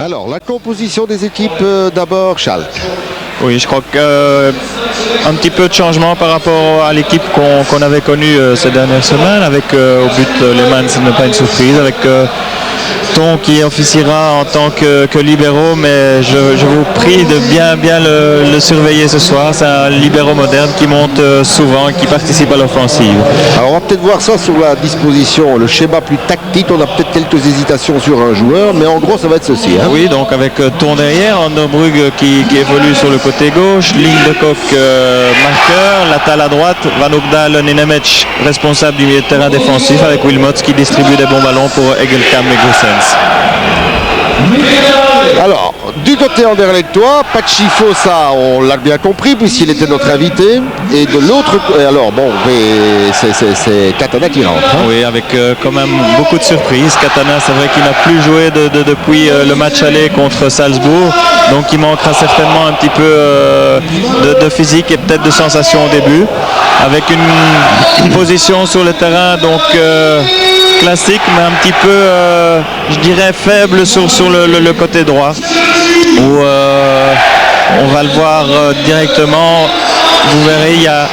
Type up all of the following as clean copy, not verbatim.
Alors, la composition des équipes, d'abord, Schalke. Oui, je crois qu'un petit peu de changement par rapport à l'équipe qu'on avait connue ces dernières semaines, avec au but Lehmann, ce n'est pas une surprise, avec Ton qui officiera en tant que libéraux, mais je vous prie de bien le surveiller ce soir. C'est un libéraux moderne qui monte souvent et qui participe à l'offensive. Alors on va peut-être voir ça sur la disposition, le schéma plus tactique. On a peut-être quelques hésitations sur un joueur, mais en gros ça va être ceci. Hein. Oui, donc avec Ton derrière, Anderbrug qui évolue sur le côté gauche, ligne de coque marqueur, Latal à droite, Van Oekdal, Nenemec responsable du milieu de terrain défensif, avec Wilmots qui distribue des bons ballons pour Egelkamp et Goossens. Alors, du côté anderlechtois, Pachifo, ça on l'a bien compris puisqu'il était notre invité. Et de l'autre, alors bon, c'est Katana qui rentre. Hein. Oui, avec quand même beaucoup de surprises. Katana, c'est vrai qu'il n'a plus joué depuis le match aller contre Salzbourg. Donc il manquera certainement un petit peu de physique et peut-être de sensation au début. Avec une position sur le terrain donc classique, mais un petit peu, je dirais, faible sur le côté droit. Où on va le voir directement. Vous verrez, il y a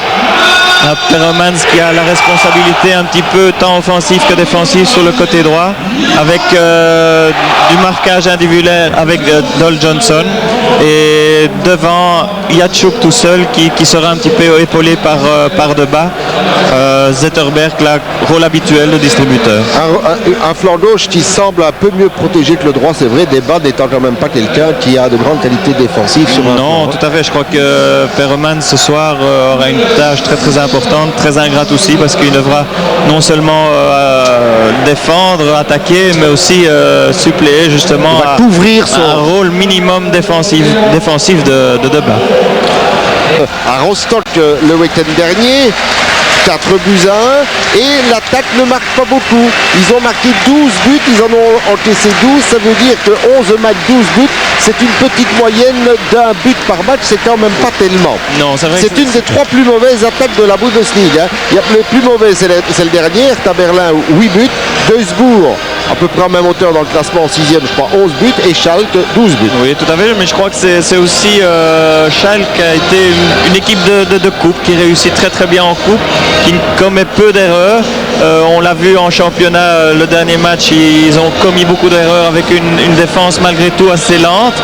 un Peremans qui a la responsabilité un petit peu tant offensif que défensif sur le côté droit, avec du marquage individuel avec Dol Johnson, et devant Yachuk tout seul qui sera un petit peu épaulé par de bas Zetterberg, la rôle habituel de distributeur. Un flanc gauche qui semble un peu mieux protégé que le droit, c'est vrai, Débat n'étant quand même pas quelqu'un qui a de grandes qualités défensives sur un non, flanc. tout à fait, je crois que Peremans ce soir aura une tâche très importante, très ingrate aussi, parce qu'il devra non seulement défendre, attaquer, mais aussi suppléer justement à couvrir un rôle minimum défensif de Debat. À Rostock le week-end dernier, 4 buts à 1, et l'attaque ne marque pas beaucoup. Ils ont marqué 12 buts, ils en ont encaissé 12, ça veut dire que 11 matchs, 12 buts, c'est une petite moyenne d'un but par match, c'est quand même pas tellement. Non, c'est vrai. C'est une des 3 plus mauvaises attaques de la Bundesliga. Le plus mauvais, c'est le dernier, Hertha Berlin, 8 buts, Duisbourg, à peu près en même hauteur dans le classement, en 6e, je crois, 11 buts, et Schalke, 12 buts. Oui, tout à fait, mais je crois que c'est aussi Schalke a été une équipe de coupe qui réussit très bien en coupe, qui commet peu d'erreurs. On l'a vu en championnat, le dernier match, ils ont commis beaucoup d'erreurs avec une défense malgré tout assez lente,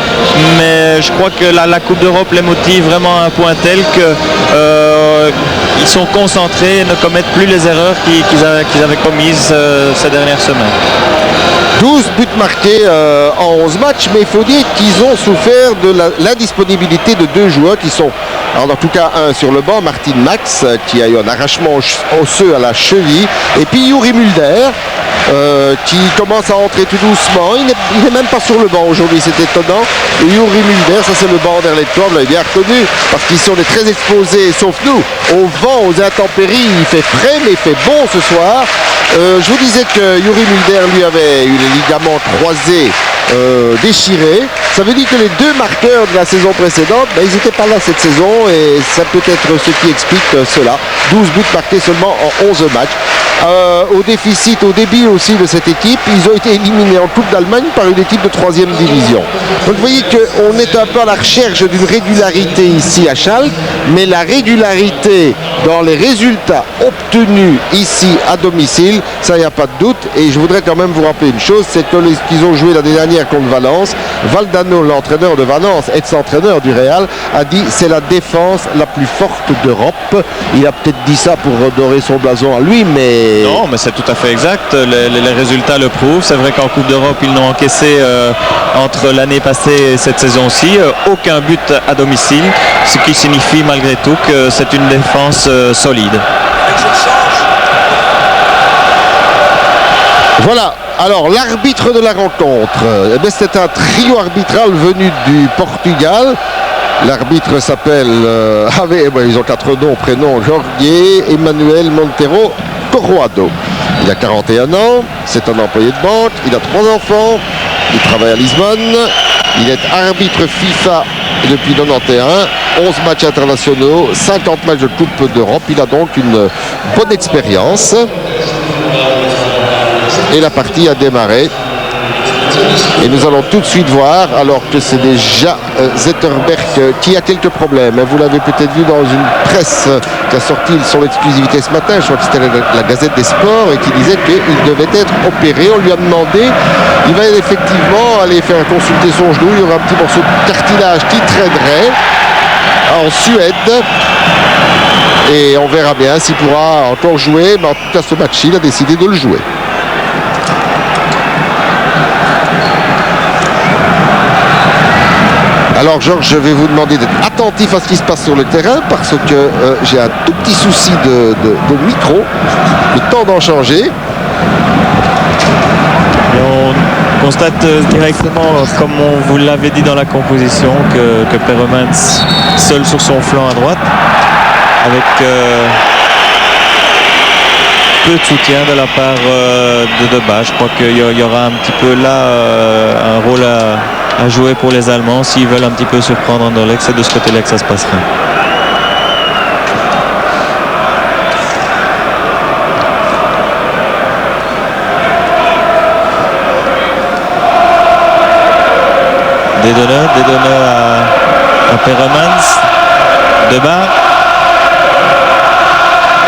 mais je crois que la Coupe d'Europe les motive vraiment à un point tel qu'ils sont concentrés et ne commettent plus les erreurs qu'ils avaient commises ces dernières semaines. 12 buts marqués en 11 matchs, mais il faut dire qu'ils ont souffert de l'indisponibilité de 2 joueurs qui sont, alors en tout cas un sur le banc, Martin Max, qui a eu un arrachement osseux à la cheville, et puis Yuri Mulder, qui commence à entrer tout doucement. Il n'est même pas sur le banc aujourd'hui, c'est étonnant. Et Yuri Mulder, ça c'est le banc anderlechtois, vous l'avez bien reconnu, parce qu'ils sont très exposés, sauf nous, au vent, aux intempéries. Il fait frais, mais il fait bon ce soir. Je vous disais que Yuri Mulder, lui, avait eu les ligaments croisés déchirés. Ça veut dire que les 2 marqueurs de la saison précédente, ils n'étaient pas là cette saison, et ça peut être ce qui explique cela. 12 buts marqués seulement en 11 matchs. Au déficit, au débit aussi de cette équipe, ils ont été éliminés en Coupe d'Allemagne par une équipe de 3e division. Donc vous voyez qu'on est un peu à la recherche d'une régularité ici à Schalke, mais la régularité dans les résultats obtenus ici à domicile, ça il n'y a pas de doute. Et je voudrais quand même vous rappeler une chose, c'est qu'ils ont joué l'année dernière contre Valence. Valdano, l'entraîneur de Valence, ex-entraîneur du Real, a dit c'est la défense la plus forte d'Europe. Il a peut-être dit ça pour redorer son blason à lui, mais... Non, mais c'est tout à fait exact. Les résultats le prouvent. C'est vrai qu'en Coupe d'Europe, ils n'ont encaissé entre l'année passée et cette saison-ci aucun but à domicile, ce qui signifie malgré tout que c'est une défense solide. Voilà. Alors, l'arbitre de la rencontre, c'est un trio arbitral venu du Portugal. L'arbitre s'appelle, ils ont 4 noms, prénoms, Jorge Emmanuel Monteiro Corroado. Il a 41 ans, c'est un employé de banque, il a 3 enfants, il travaille à Lisbonne, il est arbitre FIFA depuis 91, 11 matchs internationaux, 50 matchs de Coupe d'Europe. Il a donc une bonne expérience. Et la partie a démarré. Et nous allons tout de suite voir, alors que c'est déjà Zetterberg qui a quelques problèmes. Vous l'avez peut-être vu dans une presse qui a sorti son exclusivité ce matin, je crois que c'était la Gazette des Sports, et qui disait qu'il devait être opéré. On lui a demandé, il va effectivement aller faire consulter son genou, il y aura un petit morceau de cartilage qui traînerait en Suède. Et on verra bien s'il pourra encore jouer, mais en tout cas ce match il a décidé de le jouer. Alors Georges, je vais vous demander d'être attentif à ce qui se passe sur le terrain parce que j'ai un tout petit souci de micro. Le temps d'en changer. Et on constate directement, comme on vous l'avait dit dans la composition, que Peremans seul sur son flanc à droite, avec peu de soutien de la part de Debat. Je crois qu'il y aura un petit peu là un rôle à jouer pour les Allemands s'ils veulent un petit peu surprendre Anderlecht. C'est de ce côté-là que ça se passera. Dedonne à Peremans. Debat.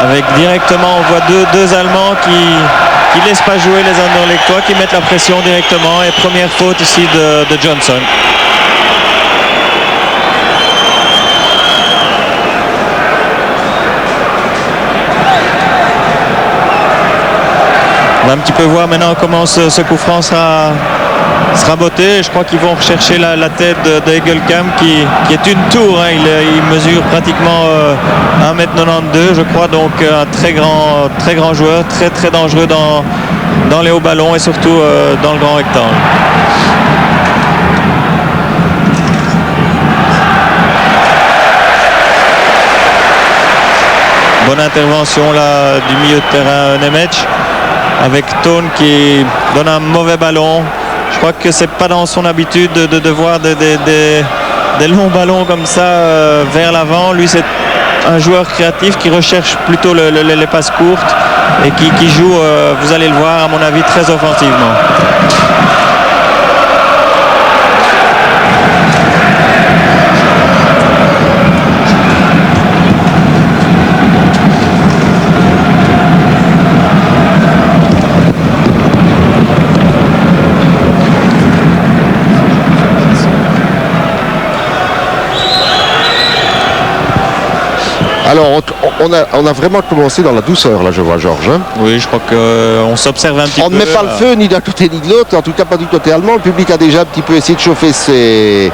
Avec directement, on voit deux Allemands qui laissent pas jouer les Anderlechtois, qui mettent la pression directement. Et première faute ici de Johnson. On va un petit peu voir maintenant comment ce coup franc sera botté. Je crois qu'ils vont rechercher la tête de Egelkamp qui est une tour. Hein. Il mesure pratiquement 1m92, je crois. Donc un très grand joueur, très dangereux dans les hauts ballons et surtout dans le grand rectangle. Bonne intervention là du milieu de terrain Nemec avec Tone qui donne un mauvais ballon. Je crois que c'est pas dans son habitude de voir des longs ballons comme ça vers l'avant. Lui, c'est un joueur créatif qui recherche plutôt les passes courtes et qui joue, vous allez le voir, à mon avis, très offensivement. Alors, on a vraiment commencé dans la douceur, là, je vois, Georges. Hein. Oui, je crois qu'on s'observe un petit peu. On ne met pas le feu ni d'un côté ni de l'autre, en tout cas pas du côté allemand. Le public a déjà un petit peu essayé de chauffer ses...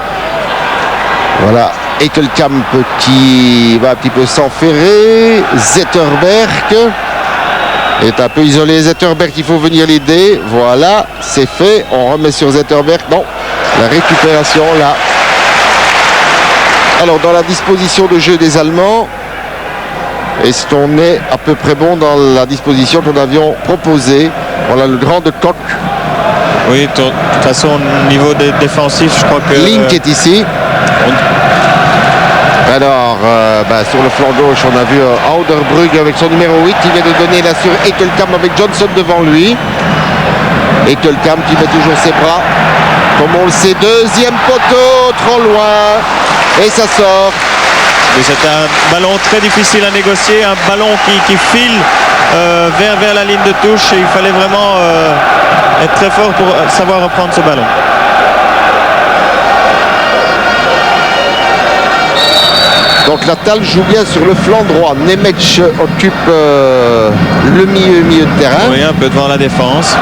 Voilà, Ekelkamp qui va un petit peu s'enferrer. Zetterberg est un peu isolé. Zetterberg, il faut venir l'aider. Voilà, c'est fait. On remet sur Zetterberg. Non, la récupération, là. Alors, dans la disposition de jeu des Allemands, est-ce qu'on est à peu près bon dans la disposition que nous avions proposée? Voilà le grand de Koch. Oui, de toute façon, au niveau défensif, je crois que... Link est ici. Alors, sur le flanc gauche, on a vu Auderbrugg avec son numéro 8 qui vient de donner là sur Ekelkamp avec Johnson devant lui. Ekelkamp qui met toujours ses bras. Comme on le sait, deuxième poteau, trop loin. Et ça sort. C'est un ballon très difficile à négocier, un ballon qui file vers la ligne de touche. Et il fallait vraiment être très fort pour savoir reprendre ce ballon. Donc la Talle joue bien sur le flanc droit. Nemec occupe le milieu de terrain. Oui, un peu devant la défense.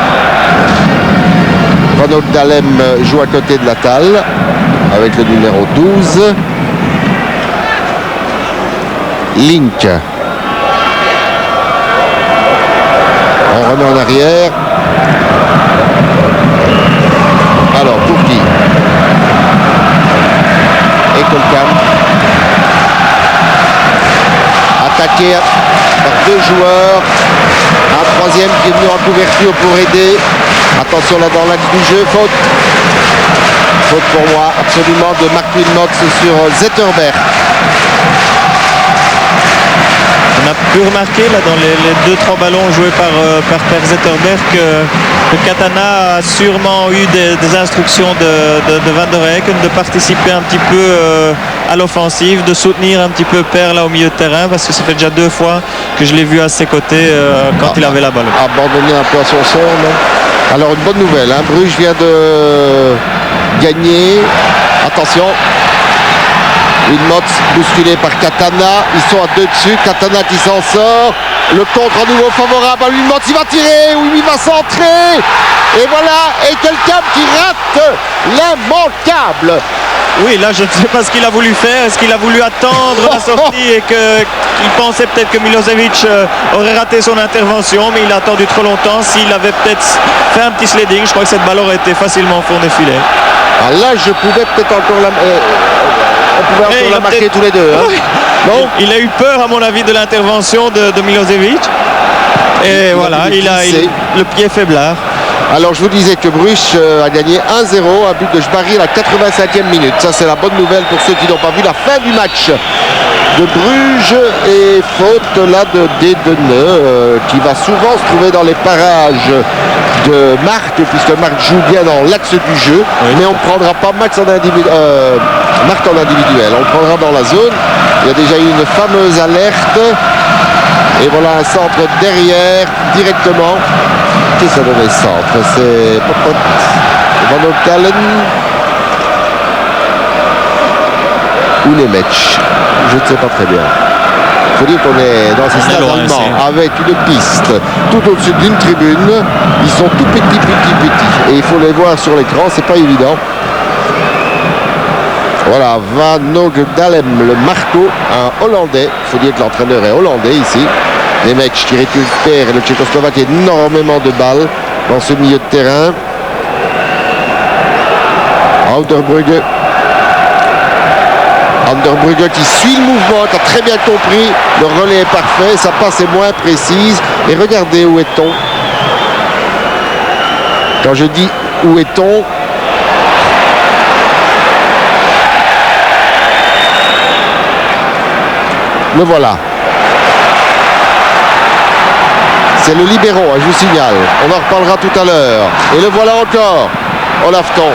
Ronald Dahlem joue à côté de la Talle avec le numéro 12. Link. On remet en arrière. Alors, Turki. Ekelkamp. Attaqué par deux joueurs. Un troisième qui est venu en couverture pour aider. Attention là dans l'axe du jeu. Faute. Faute pour moi absolument de Mark Wilmots sur Zetterberg. On a pu remarquer là, dans les 2-3 ballons joués par Per Zetterberg que Katana a sûrement eu des instructions de Van der Eycken de participer un petit peu à l'offensive, de soutenir un petit peu Per là au milieu de terrain, parce que ça fait déjà 2 fois que je l'ai vu à ses côtés quand il avait la balle. Abandonner un peu à son sort, non? Alors une bonne nouvelle, hein. Bruges vient de gagner. Attention. Wilmots bousculé par Katana. Ils sont à 2 dessus. Katana qui s'en sort. Le contre à nouveau favorable à Wilmots. Il va tirer. Oui, il va centrer. Et voilà. Et quelqu'un qui rate l'immanquable. Oui, là je ne sais pas ce qu'il a voulu faire. Est-ce qu'il a voulu attendre la sortie et qu'il pensait peut-être que Milosevic aurait raté son intervention, mais il a attendu trop longtemps. S'il avait peut-être fait un petit sliding, je crois que cette balle aurait été facilement au fond des filets. Ah, là je pouvais peut-être encore on pouvait encore la marquer tous les deux. Hein. Oui. Non, il a eu peur à mon avis de l'intervention de Milosevic. Et voilà, il a le pied faiblard. Alors je vous disais que Bruges a gagné 1-0, un but de Jbari à la 85e minute. Ça c'est la bonne nouvelle pour ceux qui n'ont pas vu la fin du match de Bruges. Et faute là de Dedene qui va souvent se trouver dans les parages de Marc, puisque Marc joue bien dans l'axe du jeu. Oui. Mais on ne prendra pas Marc en individuel, on le prendra dans la zone. Il y a déjà eu une fameuse alerte. Et voilà un centre derrière directement. Qui ça donne le centre? C'est Van Ockalen ou les matchs. Je ne sais pas très bien. Il faut dire qu'on est dans ces stades allemands avec une piste tout au-dessus d'une tribune. Ils sont tout petits. Et il faut les voir sur l'écran, c'est pas évident. Voilà, Van Ockalen, le Marco, un Hollandais. Il faut dire que l'entraîneur est hollandais ici. Les mecs qui récupèrent le Tchécoslovaque énormément de balles dans ce milieu de terrain. Anderbrugge qui suit le mouvement, qui a très bien compris. Le relais est parfait, sa passe est moins précise. Et regardez où est-on. Quand je dis où est-on, le voilà. C'est le libéro, je vous signale. On en reparlera tout à l'heure. Et le voilà encore, Olafton.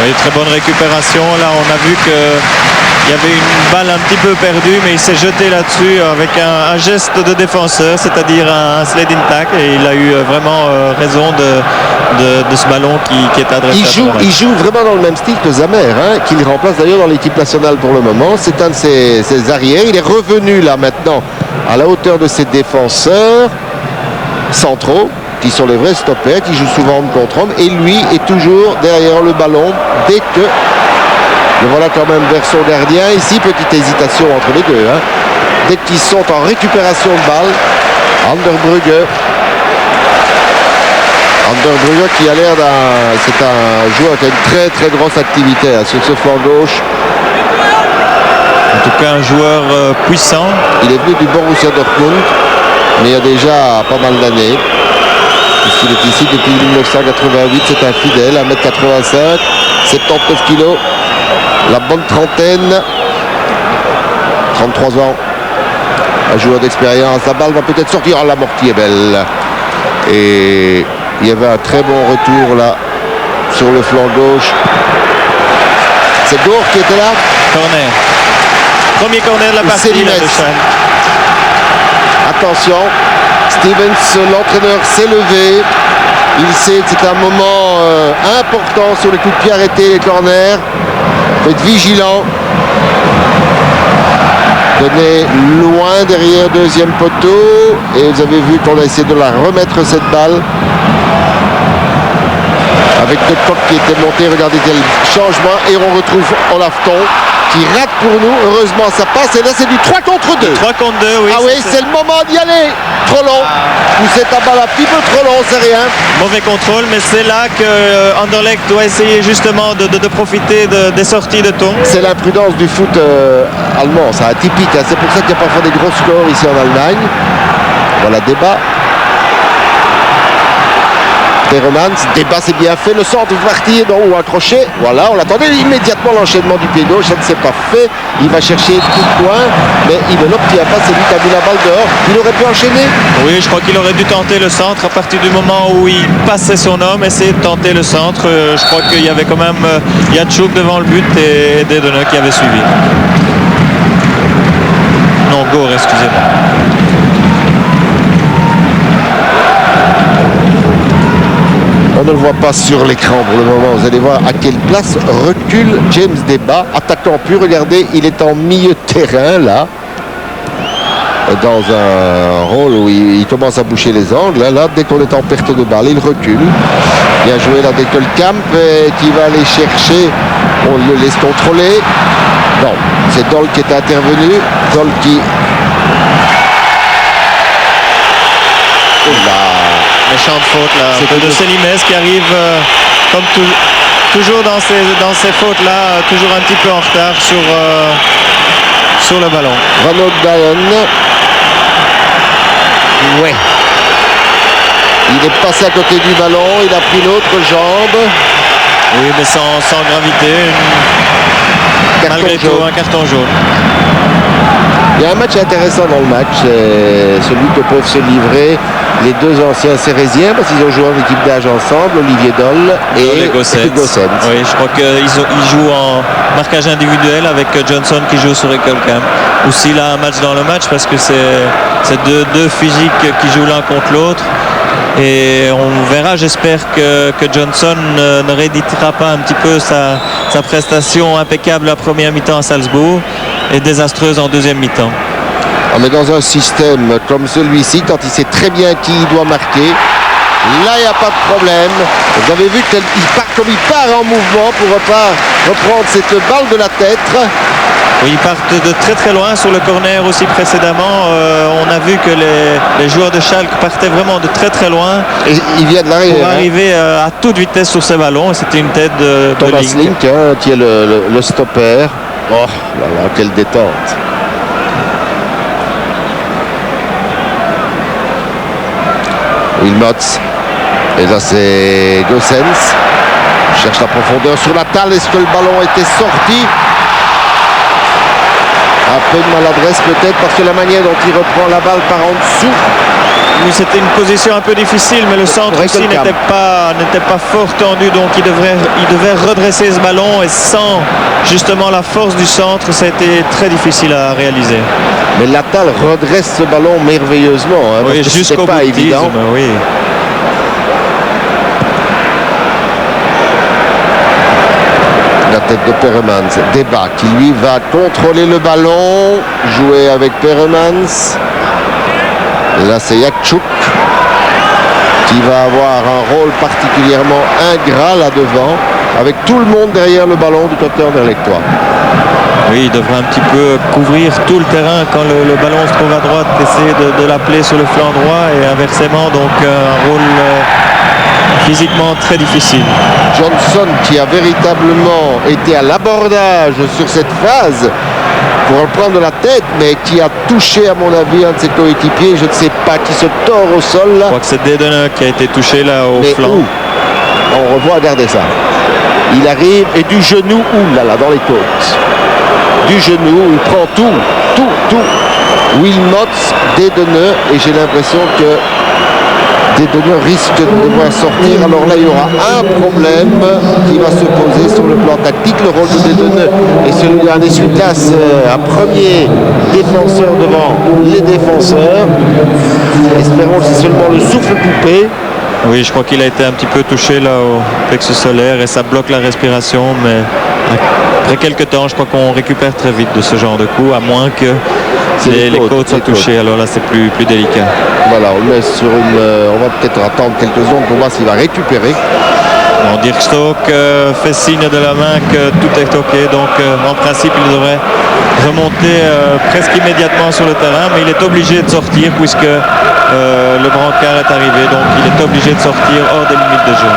Oui, très bonne récupération. Là, on a vu qu'il y avait une balle un petit peu perdue, mais il s'est jeté là-dessus avec un geste de défenseur, c'est-à-dire un sliding tackle. Et il a eu vraiment raison de ce ballon qui est adressé. Il joue vraiment dans le même style que Zamer, hein, qu'il remplace d'ailleurs dans l'équipe nationale pour le moment. C'est un de ses arrières. Il est revenu là maintenant à la hauteur de ses défenseurs centraux, qui sont les vrais stoppers, qui jouent souvent en contre-homme, et lui est toujours derrière le ballon dès que le voilà quand même vers son gardien. Ici, petite hésitation entre les deux, hein. Dès qu'ils sont en récupération de balle, Anderbrugge qui a l'air c'est un joueur qui a une très très grosse activité hein, sur ce flanc gauche. En tout cas un joueur puissant. Il est venu du Borussia Dortmund, mais il y a déjà pas mal d'années. Puisqu'il est ici depuis 1988, c'est un fidèle, 1m85, 79 kg, la bonne trentaine, 33 ans, un joueur d'expérience. La balle va peut-être sortir, l'amorti est belle. Et il y avait un très bon retour là, sur le flanc gauche. C'est Gour qui était là. Corner. Premier corner de la partie. Attention, Stevens, l'entraîneur s'est levé. Il sait que c'est un moment important sur les coups de pied arrêtés, les corners. Faites vigilant. Donnez loin derrière deuxième poteau. Et vous avez vu qu'on a essayé de la remettre cette balle. Avec De Kock qui était monté, regardez quel changement. Et on retrouve Olafton qui rate pour nous. Heureusement ça passe. Et là c'est du 3 contre 2. 3 contre 2, oui. Ah oui, c'est le moment d'y aller. Trop long. Poussez ta balle un petit peu trop long, c'est rien. Mauvais contrôle, mais c'est là que Anderlecht doit essayer justement de profiter des sorties de ton. C'est l'imprudence du foot allemand, c'est atypique. Hein. C'est pour ça qu'il y a parfois des gros scores ici en Allemagne. Voilà, débat. Peremans, débat c'est bien fait, le centre va partir ou un crochet, voilà, on l'attendait immédiatement l'enchaînement du pied gauche, ça ne s'est pas fait, il va chercher le coup de poing, mais il ne l'obtient pas, c'est lui qui a mis la balle dehors, il aurait pu enchaîner. Oui, je crois qu'il aurait dû tenter le centre à partir du moment où il passait son homme, essayer de tenter le centre. Je crois qu'il y avait quand même Yatchouk devant le but et Dedene qui avait suivi. Non, Gore, excusez-moi. On ne le voit pas sur l'écran pour le moment. Vous allez voir à quelle place recule James Deba. Attaquant pur, regardez, il est en milieu de terrain là. Dans un rôle où il commence à boucher les angles. Là, dès qu'on est en perte de balle, il recule. Bien joué là dès que le camp qui va aller chercher. On le laisse contrôler. Non, c'est Dol qui est intervenu. Dol qui... Méchante faute là, c'est de Selimès qui arrive comme toujours dans ces fautes là, toujours un petit peu en retard sur le ballon. Van Ogdaen. Ouais. Il est passé à côté du ballon, il a pris l'autre jambe. Oui, mais sans gravité. Malgré tout, un carton jaune. Il y a un match intéressant dans le match, celui que peuvent se livrer les deux anciens Cérésiens, parce qu'ils ont joué en équipe d'âge ensemble, Olivier Dol et Gossens. Oui, je crois qu'ils jouent en marquage individuel avec Johnson qui joue sur Ecolcam. Aussi là, un match dans le match parce que c'est deux physiques qui jouent l'un contre l'autre. Et on verra, j'espère que Johnson ne rééditera pas un petit peu sa prestation impeccable la première mi-temps à Salzbourg et désastreuse en deuxième mi-temps. Mais dans un système comme celui-ci, quand il sait très bien qui il doit marquer, là il n'y a pas de problème. Vous avez vu qu'il part comme il part en mouvement pour reprendre cette balle de la tête. Oui, ils partent de très très loin sur le corner aussi précédemment. On a vu que les joueurs de Schalke partaient vraiment de très très loin. Et ils viennent l'arrière. Pour arriver à toute vitesse sur ces ballons. C'était une tête de Thomas Link qui est le stopper. Oh là là, quelle détente. Wilmots. Et là c'est Gossens. Cherche la profondeur sur la talle. Est-ce que le ballon était sorti? Un peu de maladresse peut-être parce que la manière dont il reprend la balle par en dessous. Oui, c'était une position un peu difficile, mais le centre aussi n'était pas fort tendu, donc il devait redresser ce ballon et sans justement la force du centre, ça a été très difficile à réaliser. Mais Latal redresse ce ballon merveilleusement, hein, oui, parce que jusqu'au pas évident. Oui. La tête de Peremans, Deba qui lui va contrôler le ballon, jouer avec Peremans. Là c'est Yatchouk qui va avoir un rôle particulièrement ingrat là devant, avec tout le monde derrière le ballon du côté anderlechtois. Oui, il devrait un petit peu couvrir tout le terrain quand le ballon se trouve à droite, essayer de l'appeler sur le flanc droit et inversement, donc un rôle physiquement très difficile. Johnson qui a véritablement été à l'abordage sur cette phase pour le prendre de la tête, mais qui a touché à mon avis un de ses coéquipiers, je ne sais pas, qui se tord au sol là. Je crois que c'est Dedene qui a été touché là au flanc. Où on revoit, regardez ça. Il arrive et du genou, là dans les côtes. Du genou, il prend tout. Wilmots, Dedene, et j'ai l'impression que Dedene risque de devoir sortir. Alors là, il y aura un problème qui va se poser sur le plan tactique. Le rôle de Dedene est celui d'un essuie-glace, un premier défenseur devant les défenseurs. Espérons que c'est seulement le souffle coupé. Oui, je crois qu'il a été un petit peu touché là au plexus solaire et ça bloque la respiration, mais après quelques temps, je crois qu'on récupère très vite de ce genre de coup, à moins que les côtes soient touchées. Alors là, c'est plus délicat. Voilà, on le met sur une... on va peut-être attendre quelques secondes pour voir s'il va récupérer. Bon, Dirk Stock fait signe de la main que tout est OK, donc en principe, il devrait remonter presque immédiatement sur le terrain, mais il est obligé de sortir puisque le brancard est arrivé, donc il est obligé de sortir hors des limites de jeu.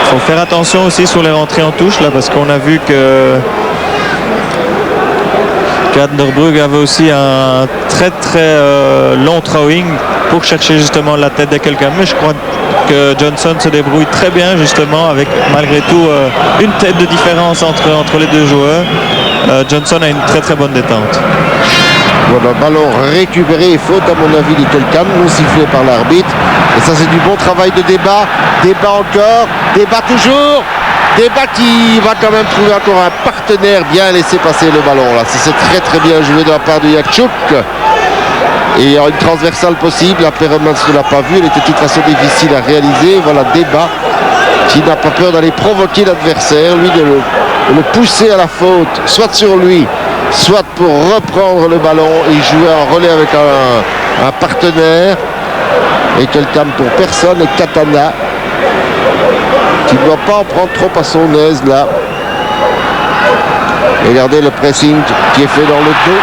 Il faut faire attention aussi sur les rentrées en touche là, parce qu'on a vu que Vanderbrugge avait aussi un très très long throwing pour chercher justement la tête de quelqu'un. Mais je crois que Johnson se débrouille très bien justement avec malgré tout une tête de différence entre les deux joueurs. Johnson a une très très bonne détente. Voilà, ballon récupéré et faute à mon avis d'Hickelkamp, non sifflé par l'arbitre. Et ça c'est du bon travail de débat. Débat encore, débat toujours. Débat qui va quand même trouver encore un partenaire, bien laisser passer le ballon là. C'est très très bien joué de la part de Yakchuk. Et il y a une transversale possible, la Peremans ne l'a pas vue, elle était de toute façon difficile à réaliser. Voilà, débat qui n'a pas peur d'aller provoquer l'adversaire, lui de le pousser à la faute, soit sur lui, soit pour reprendre le ballon et jouer en relais avec un partenaire. Et quelqu'un pour personne, et Katana qui ne doit pas en prendre trop à son aise là. Regardez le pressing qui est fait dans le dos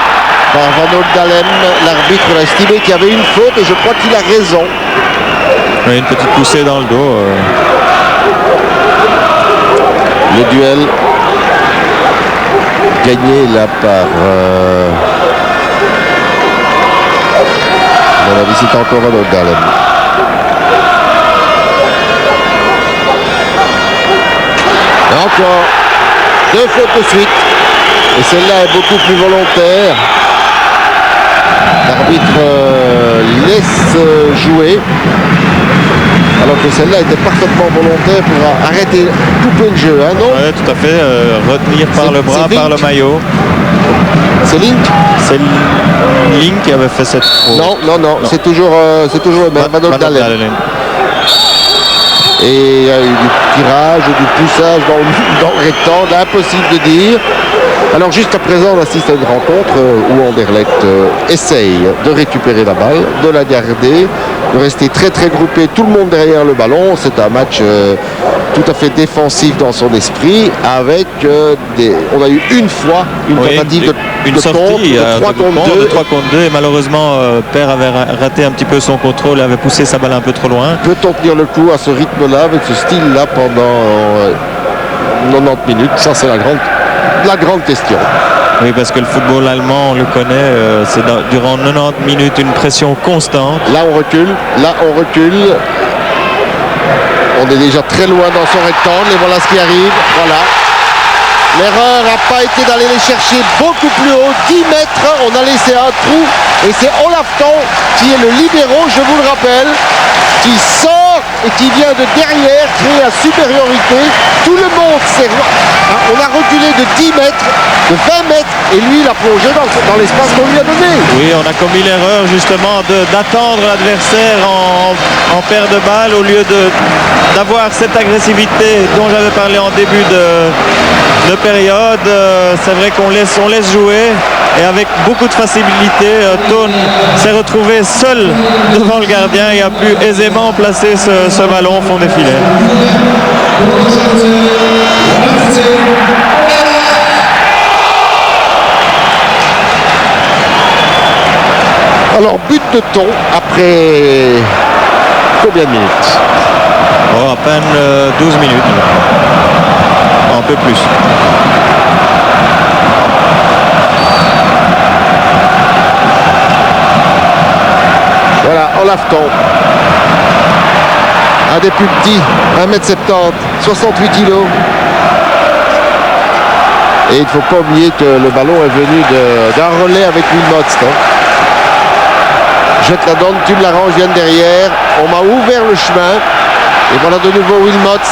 par Van Oldalem. L'arbitre a estimé qu'il y avait une faute et je crois qu'il a raison. Oui, une petite poussée dans le dos. Le duel gagné là par à mon avis c'est encore Van Oldalem. Et encore 2 fautes de suite et celle-là est beaucoup plus volontaire. L'arbitre laisse jouer alors que celle-là était parfaitement volontaire pour arrêter, couper le jeu, hein, non? Oui, tout à fait, retenir par le bras, par le maillot. C'est Link? C'est Link qui avait fait cette faute. Non. C'est toujours le même, Van Oldalem. Et il y a eu du tirage, du poussage dans le rectangle, impossible de dire. Alors jusqu'à présent on assiste à une rencontre où Anderlecht essaye de récupérer la balle, de la garder, de rester très très groupé, tout le monde derrière le ballon. C'est un match tout à fait défensif dans son esprit avec on a eu une fois une tentative de sortie de 3 contre 2 et malheureusement Per avait raté un petit peu son contrôle et avait poussé sa balle un peu trop loin. Peut-on tenir le coup à ce rythme-là, avec ce style-là pendant 90 minutes? Ça c'est la grande question. Oui, parce que le football allemand, on le connaît, c'est durant 90 minutes une pression constante. Là on recule. On est déjà très loin dans son rectangle et voilà ce qui arrive. Voilà. L'erreur n'a pas été d'aller les chercher beaucoup plus haut, 10 mètres. On a laissé un trou et c'est Olafton qui est le libéro, je vous le rappelle, qui sort et qui vient de derrière créer la supériorité. Tout le monde s'est... On a reculé de 10 mètres, de 20 mètres et lui il a plongé dans l'espace qu'on lui a donné. Oui, on a commis l'erreur justement d'attendre l'adversaire en paire de balles au lieu d'avoir cette agressivité dont j'avais parlé en début de période. C'est vrai qu'on laisse jouer et avec beaucoup de facilité, Tone s'est retrouvé seul devant le gardien et a pu aisément placer ce ballon au fond des filets. Alors but de Thon après combien de minutes? À peine 12 minutes. Un peu plus. Voilà, Olafton. Un des plus petits, 1m70, 68 kg. Et il ne faut pas oublier que le ballon est venu d'un relais avec Wilmots. Jette la donne, tu me l'arranges, viens derrière. On m'a ouvert le chemin. Et voilà de nouveau Wilmots.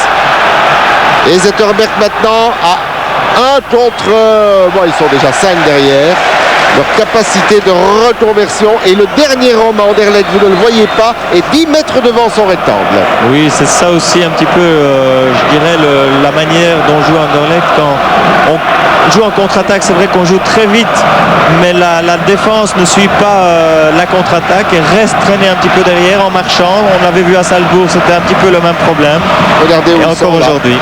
Et Zetterberg maintenant à 1 contre... Bon, ils sont déjà 5 derrière. Leur capacité de reconversion. Et le dernier homme à Anderlecht, vous ne le voyez pas, est 10 mètres devant son rectangle. Oui, c'est ça aussi un petit peu, je dirais, la manière dont joue Anderlecht quand on joue en contre-attaque. C'est vrai qu'on joue très vite, mais la défense ne suit pas la contre-attaque et reste traîner un petit peu derrière en marchant. On l'avait vu à Salzbourg, c'était un petit peu le même problème. Regardez où et encore aujourd'hui.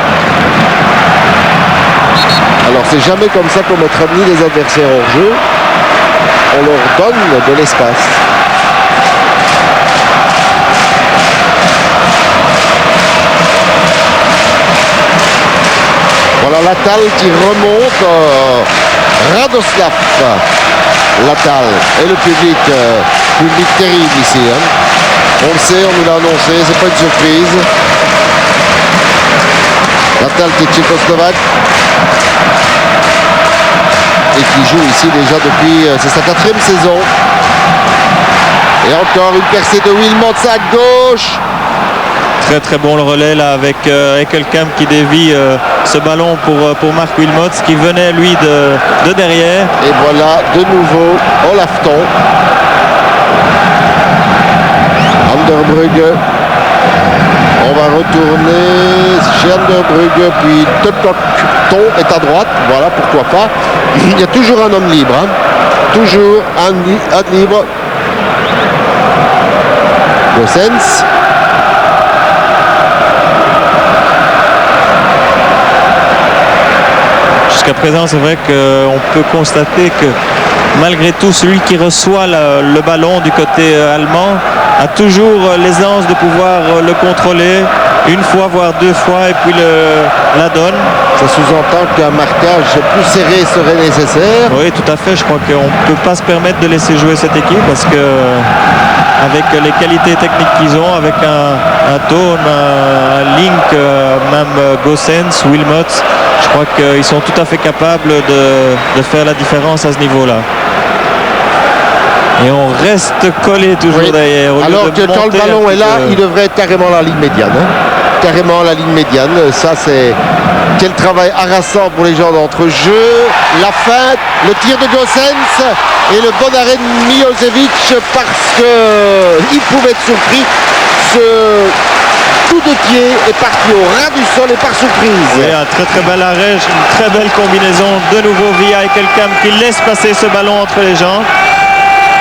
Alors c'est jamais comme ça qu'on mettra ni les adversaires hors jeu. On leur donne de l'espace. Voilà Latal qui remonte. Radoslav Latal et le public terrible ici. Hein. On le sait, on nous l'a annoncé, c'est pas une surprise. Latal qui est tchécoslovaque et qui joue ici déjà depuis, c'est sa 4e saison. Et encore une percée de Wilmots à gauche. Très très bon le relais là avec Ekelkamp qui dévie ce ballon pour Marc Wilmots qui venait lui de derrière. Et voilà de nouveau Olafton. Anderbrugge. On va retourner chez Anderbrugge, puis Ton est à droite. Voilà, pourquoi pas. Il y a toujours un homme libre. Hein. Toujours un libre. Gossens. Jusqu'à présent, c'est vrai qu'on peut constater que malgré tout, celui qui reçoit le ballon du côté allemand a toujours l'aisance de pouvoir le contrôler une fois, voire 2 fois, et puis la donne. Ça sous-entend qu'un marquage plus serré serait nécessaire. Oui, tout à fait. Je crois qu'on ne peut pas se permettre de laisser jouer cette équipe parce que avec les qualités techniques qu'ils ont, avec un Tone, un Link, même Gossens, Wilmots, je crois qu'ils sont tout à fait capables de faire la différence à ce niveau-là. Et on reste collé toujours derrière. Alors que quand le ballon est là, il devrait être carrément la ligne médiane. Hein. Carrément la ligne médiane. Ça, c'est quel travail harassant pour les gens d'entre-jeu. La feinte, le tir de Gossens et le bon arrêt de Milosevic parce qu'il pouvait être surpris. Ce coup de pied est parti au ras du sol et par surprise. Oui, un très très bel arrêt, une très belle combinaison. De nouveau via Ekelkamp qui laisse passer ce ballon entre les jambes.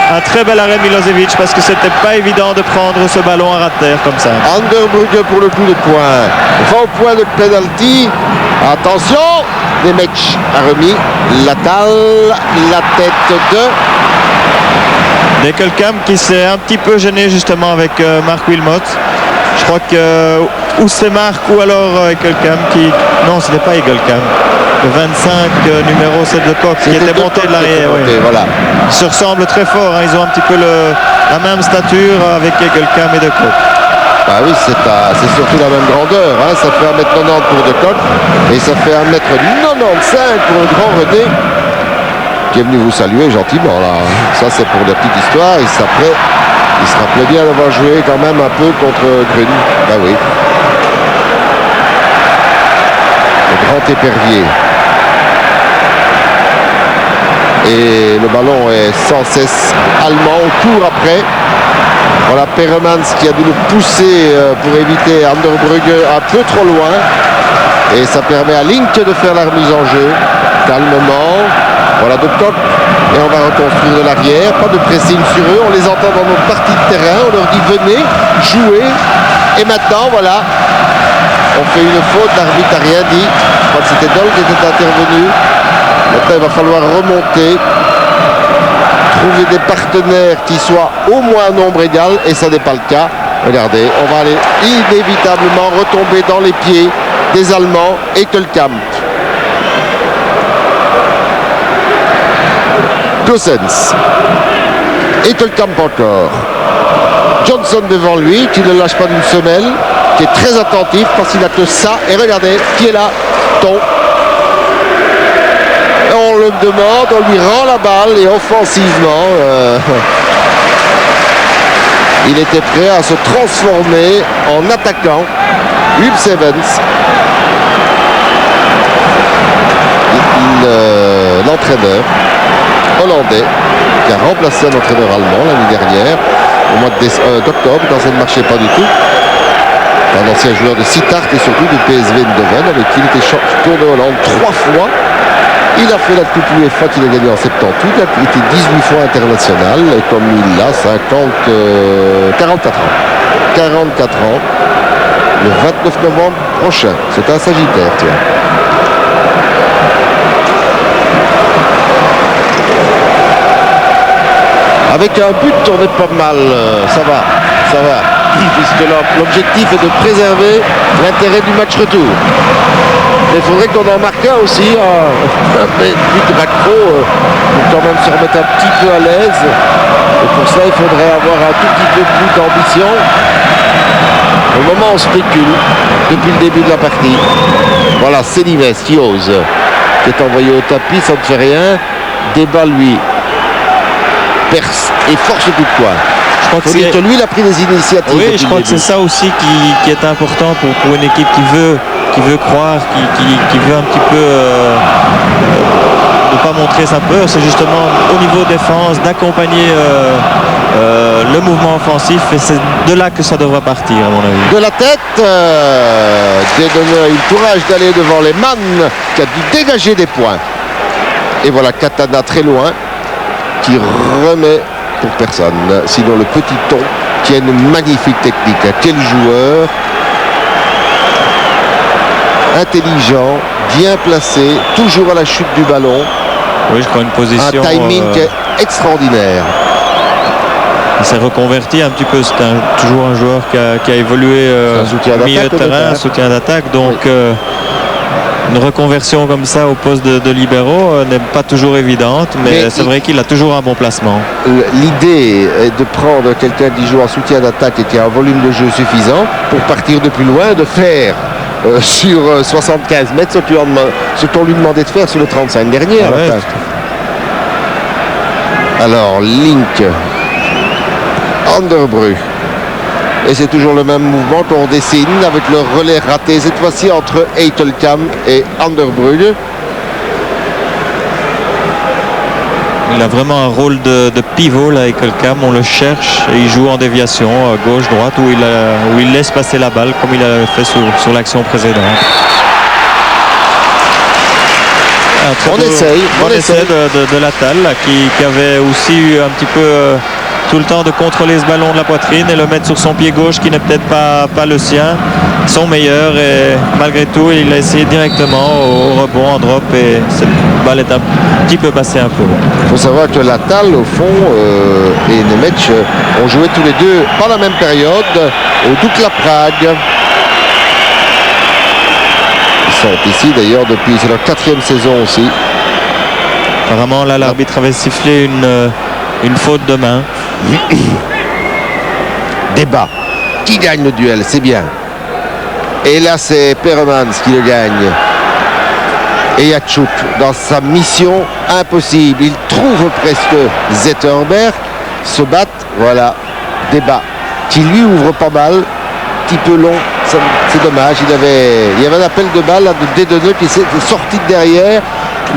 Un très bel arrêt Milosevic parce que c'était pas évident de prendre ce ballon à ras de terre comme ça. Anderbrugge pour le coup de poing. Va au point de penalty. Attention, Nemec a remis Latal, la tête de Ekelkamp qui s'est un petit peu gêné justement avec Marc Wilmots. Je crois que ou c'est Marc ou alors Ekelkamp qui... Non, ce n'est pas Ekelkamp. Le 25 numéro 7 de Koch qui était monté de l'arrière. Oui. Voilà. Ils se ressemblent très fort. Hein. Ils ont un petit peu la même stature avec Ekelkamp et de Koch. Ah oui, c'est surtout la même grandeur. Hein. Ça fait 1m90 pour de Koch et ça fait 1m95 pour le grand René qui est venu vous saluer gentiment là. Ça c'est pour la petite histoire. Il se rappelait bien d'avoir joué quand même un peu contre Grun. Ben oui. Le grand épervier. Et le ballon est sans cesse allemand. On court après. Voilà Peremans qui a dû le pousser pour éviter Anderbrugge un peu trop loin. Et ça permet à Link de faire la remise en jeu. Calmement. Voilà de Koch. Et on va reconstruire de l'arrière. Pas de pressing sur eux. On les entend dans notre partie de terrain. On leur dit venez, jouez. Et maintenant, voilà. On fait une faute. L'arbitre n'a rien dit. Je crois que c'était Dol qui était intervenu. Maintenant, il va falloir remonter. Trouver des partenaires qui soient au moins un nombre égal. Et ça n'est pas le cas. Regardez, on va aller inévitablement retomber dans les pieds des Allemands. Ekelkamp. Gossens. Ekelkamp encore. Johnson devant lui, qui ne lâche pas d'une semelle, qui est très attentif parce qu'il n'a que ça. Et regardez, qui est là, Ton. On le demande, on lui rend la balle et offensivement, il était prêt à se transformer en attaquant. Huub Stevens, l'entraîneur hollandais qui a remplacé un entraîneur allemand l'année dernière au mois d'octobre quand ça ne marchait pas du tout. Un ancien joueur de Sittard et surtout du PSV Eindhoven avec qui il était champion de Hollande 3 fois. Il a fait la Coupe UEFA qu'il a gagnée en 78. Il a été 18 fois international et comme il a 44 ans. 44 ans. Le 29 novembre prochain. C'est un Sagittaire, tiens. Avec un but, on est pas mal. Ça va. puisque l'objectif est de préserver l'intérêt du match retour. Mais il faudrait qu'on en marque un aussi, un but de Macro, pour quand même se remettre un petit peu à l'aise. Et pour cela, il faudrait avoir un tout petit peu plus d'ambition. Au moment où on spécule, depuis le début de la partie. Voilà, Célimes qui ose, qui est envoyé au tapis, ça ne fait rien. Débat, lui, perce et force le coup de poing. Je crois que lui, il a pris des initiatives. Oui, je crois que c'est ça aussi qui est important pour une équipe qui veut croire, qui veut un petit peu ne pas montrer sa peur. C'est justement au niveau défense d'accompagner le mouvement offensif, et c'est de là que ça devra partir, à mon avis. De la tête, Dedener a eu le courage d'aller devant les Man, qui a dû dégager des points. Et voilà Katana très loin, qui remet pour personne. Sinon le petit Ton, qui a une magnifique technique. Quel joueur intelligent, bien placé, toujours à la chute du ballon. Oui, je crois une position. Un timing extraordinaire. Il s'est reconverti un petit peu. C'est toujours un joueur qui a évolué au milieu de terrain, soutien d'attaque. Donc une reconversion comme ça au poste de libéraux n'est pas toujours évidente, mais c'est vrai qu'il a toujours un bon placement. L'idée est de prendre quelqu'un qui joue en soutien d'attaque et qui a un volume de jeu suffisant pour partir de plus loin, de faire sur 75 mètres ce qu'on lui demandait de faire sur les 35 dernières. Ah ouais. Alors Link, Anderbru, et c'est toujours le même mouvement qu'on dessine avec le relais raté, cette fois-ci entre Eitelkamp et Anderbru. Il a vraiment un rôle de pivot là, Eitelkamp, on le cherche et il joue en déviation gauche-droite où il laisse passer la balle comme il a fait sur l'action précédente. On essaye de Latal là, qui avait aussi eu un petit peu tout le temps de contrôler ce ballon de la poitrine et le mettre sur son pied gauche qui n'est peut-être pas le sien, son meilleur, et malgré tout il a essayé directement au rebond en drop et cette balle est un petit peu passée un peu. Il faut savoir que Latal au fond et Nemec ont joué tous les deux pas la même période au Dukla Prague. Ils sont ici d'ailleurs depuis, c'est leur 4e saison aussi. Apparemment là l'arbitre avait sifflé une faute de main. Débat. Qui gagne le duel? C'est bien. Et là c'est Peremans qui le gagne. Et Yachuk dans sa mission impossible. Il trouve presque Zetterberg. Se battent. Voilà. Débat. Qui lui ouvre pas mal. Petit peu long. C'est dommage. Il y avait un appel de balle là, de Dedener qui s'est sorti de derrière.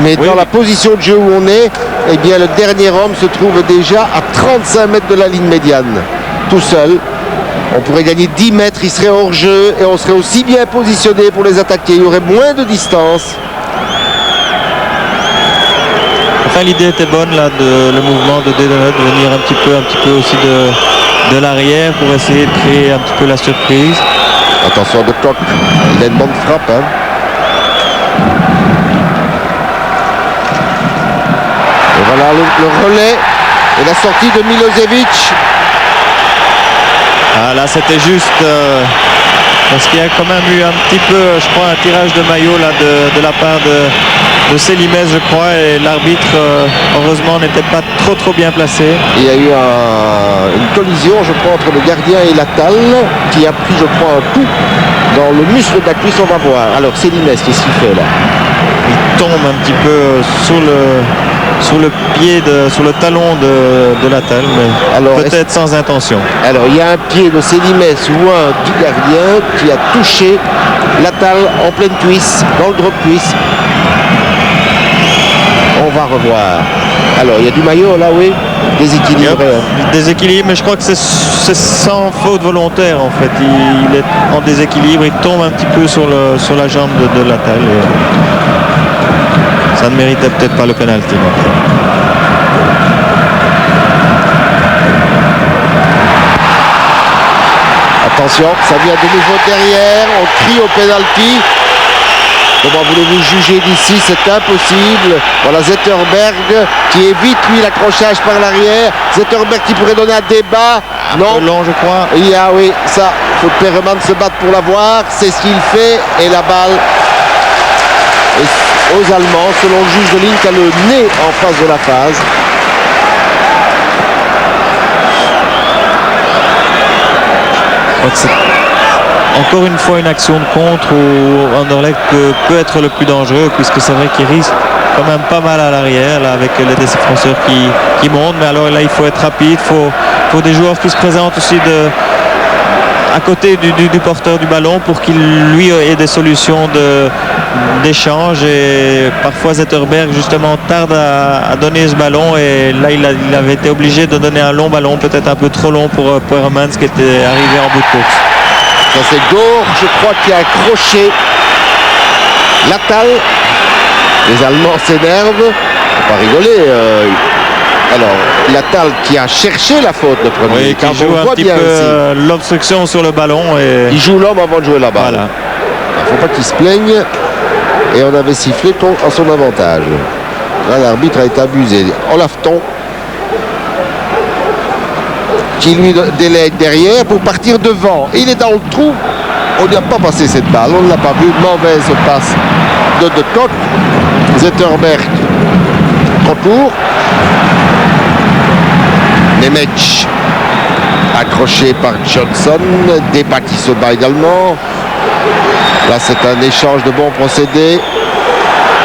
Mais dans la position de jeu où on est, eh bien le dernier homme se trouve déjà à 35 mètres de la ligne médiane. Tout seul. On pourrait gagner 10 mètres, il serait hors jeu et on serait aussi bien positionné pour les attaquer. Il y aurait moins de distance. Enfin l'idée était bonne là, le mouvement de Dedener de venir un petit peu aussi de l'arrière pour essayer de créer un petit peu la surprise. Attention de Koch, il a une bonne frappe. Hein. Et voilà le relais et la sortie de Milosevic. Ah là c'était juste parce qu'il y a quand même eu un petit peu, je crois, un tirage de maillot là, de la part de Célimes, je crois, et l'arbitre heureusement n'était pas trop bien placé. Il y a eu une collision, je crois, entre le gardien et Latal qui a pris, je crois, un coup dans le muscle de la cuisse. On va voir. Alors Célimes, qu'est-ce qu'il fait là? Il tombe un petit peu sur le pied, sur le talon de Latal, mais peut-être sans intention. Alors il y a un pied de Célimes ou un du gardien qui a touché Latal en pleine cuisse, dans le drop cuisse. On va revoir. Alors il y a du maillot là, oui, déséquilibré. Déséquilibre, mais je crois que c'est sans faute volontaire en fait. Il est en déséquilibre, il tombe un petit peu sur la jambe de Latal. Ça ne méritait peut-être pas le penalty. Attention, ça vient de nouveau derrière. On crie au penalty. Comment voulez-vous juger d'ici? C'est impossible. Voilà Zetterberg qui évite lui l'accrochage par l'arrière. Zetterberg qui pourrait donner un débat. Non. peu long, je crois. Oui, ça, faut que Pereman se batte pour l'avoir. C'est ce qu'il fait. Et la balle est aux Allemands, selon le juge de ligne, qui a le nez en face de la phase. Je crois que c'est encore une fois une action de contre où Anderlecht peut être le plus dangereux, puisque c'est vrai qu'il risque quand même pas mal à l'arrière là, avec les défenseurs qui montent. Mais alors là, il faut être rapide, il faut des joueurs qui se présentent aussi à côté du porteur du ballon pour qu'il lui ait des solutions d'échange. Et parfois Zetterberg justement tarde à donner ce ballon, et là il avait été obligé de donner un long ballon, peut-être un peu trop long pour Hermans, qui était arrivé en bout de course. Ça, c'est Gore, je crois, qui a accroché Latal. Les Allemands s'énervent. Faut pas rigoler. Alors, Latal qui a cherché la faute de premier. Oui, qui joue un petit peu l'obstruction sur le ballon. Et il joue l'homme avant de jouer la balle. Voilà. Il ne faut pas qu'il se plaigne. Et on avait sifflé en son avantage. Là, l'arbitre a été abusé. Olafton qui lui délègue derrière pour partir devant. Et il est dans le trou. On n'y a pas passé cette balle. On ne l'a pas vu. Mauvaise passe de Koch. Zetterberg contour. Nemec accroché par Johnson. Débat qui se bat également. Là, c'est un échange de bons procédés.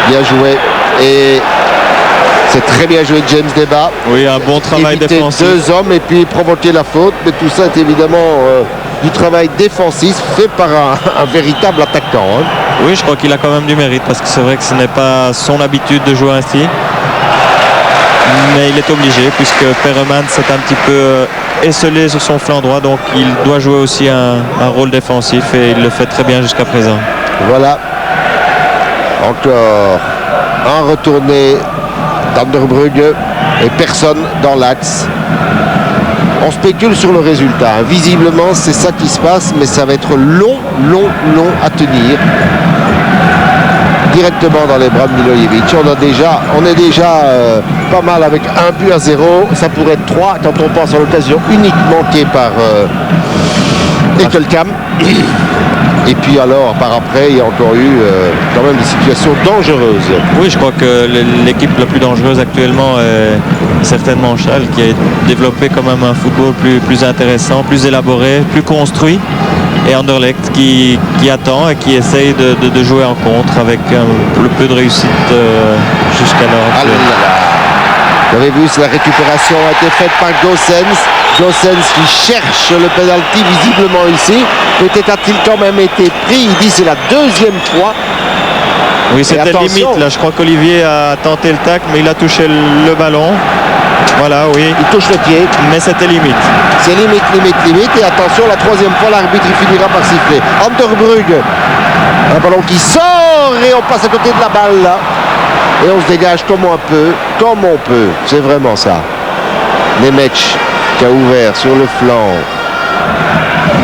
Bien joué. Et c'est très bien joué James Deba. Oui, un bon travail éviter défensif. 2 hommes et puis provoquer la faute. Mais tout ça est évidemment du travail défensif fait par un véritable attaquant. Hein. Oui, je crois qu'il a quand même du mérite, parce que c'est vrai que ce n'est pas son habitude de jouer ainsi. Mais il est obligé, puisque Pereman s'est un petit peu esselé sur son flanc droit, donc il doit jouer aussi un rôle défensif, et il le fait très bien jusqu'à présent. Voilà. Encore un retourné d'Anderbrugge et personne dans l'axe. On spécule sur le résultat. Visiblement, c'est ça qui se passe, mais ça va être long à tenir. Directement dans les bras de Milojevic. On est déjà pas mal avec 1-0. Ça pourrait être 3 quand on pense à l'occasion unique manquée par Ekelkam. Et puis alors, par après, il y a encore eu quand même des situations dangereuses. Oui, je crois que l'équipe la plus dangereuse actuellement est certainement Schalke, qui a développé quand même un football plus intéressant, plus élaboré, plus construit. Et Anderlecht qui attend et qui essaye de jouer en contre avec le peu de réussite jusqu'alors. Vous avez vu, la récupération a été faite par Gossens. Gossens qui cherche le penalty visiblement ici. Peut-être a-t-il quand même été pris. Il dit c'est la 2e fois. Oui, c'était limite là. Je crois qu'Olivier a tenté le tacle, mais il a touché le ballon. Voilà, oui. Il touche le pied. Mais c'était limite. C'est limite. Et attention, la 3e fois, l'arbitre il finira par siffler. Anderbrugge. Un ballon qui sort et on passe à côté de la balle là. Et on se dégage comme on peut. C'est vraiment ça. Nemec qui a ouvert sur le flanc.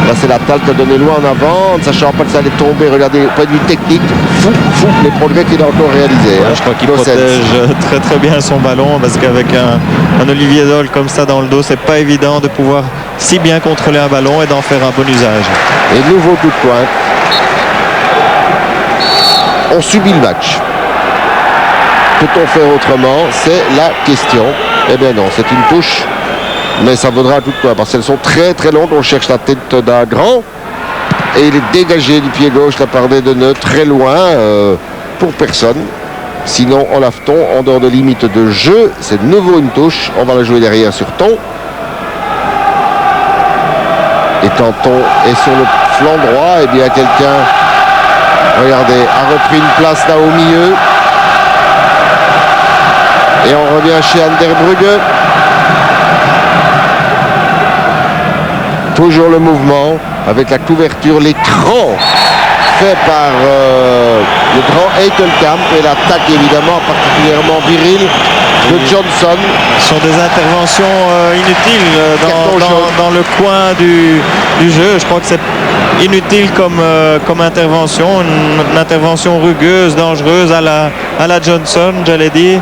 Là, c'est Latal qui a donné loin en avant, ne sachant pas que ça allait tomber. Regardez, point de vue technique, fou, les progrès qu'il a encore réalisés. Ouais, je crois qu'il protège très bien son ballon, parce qu'avec un Olivier Dole comme ça dans le dos, c'est pas évident de pouvoir si bien contrôler un ballon et d'en faire un bon usage. Et nouveau coup de pointe. On subit le match. Peut-on faire autrement? C'est la question. Eh bien non, c'est une touche. Mais ça vaudra un coup de poing parce qu'elles sont très longues. On cherche la tête d'un grand. Et il est dégagé du pied gauche la part des Deneux, très loin pour personne. Sinon, Olafton, en dehors de limite de jeu, c'est de nouveau une touche. On va la jouer derrière sur Ton. Et quand Ton est sur le flanc droit, eh bien quelqu'un, regardez, a repris une place là au milieu. Et on revient chez Anderbrugge. Toujours le mouvement avec la couverture, l'écran fait par le grand Eitelkamp et l'attaque évidemment particulièrement virile de Johnson. Ce sont des interventions inutiles dans le coin du jeu. Je crois que c'est inutile comme intervention, une intervention rugueuse, dangereuse à la Johnson, j'allais dire.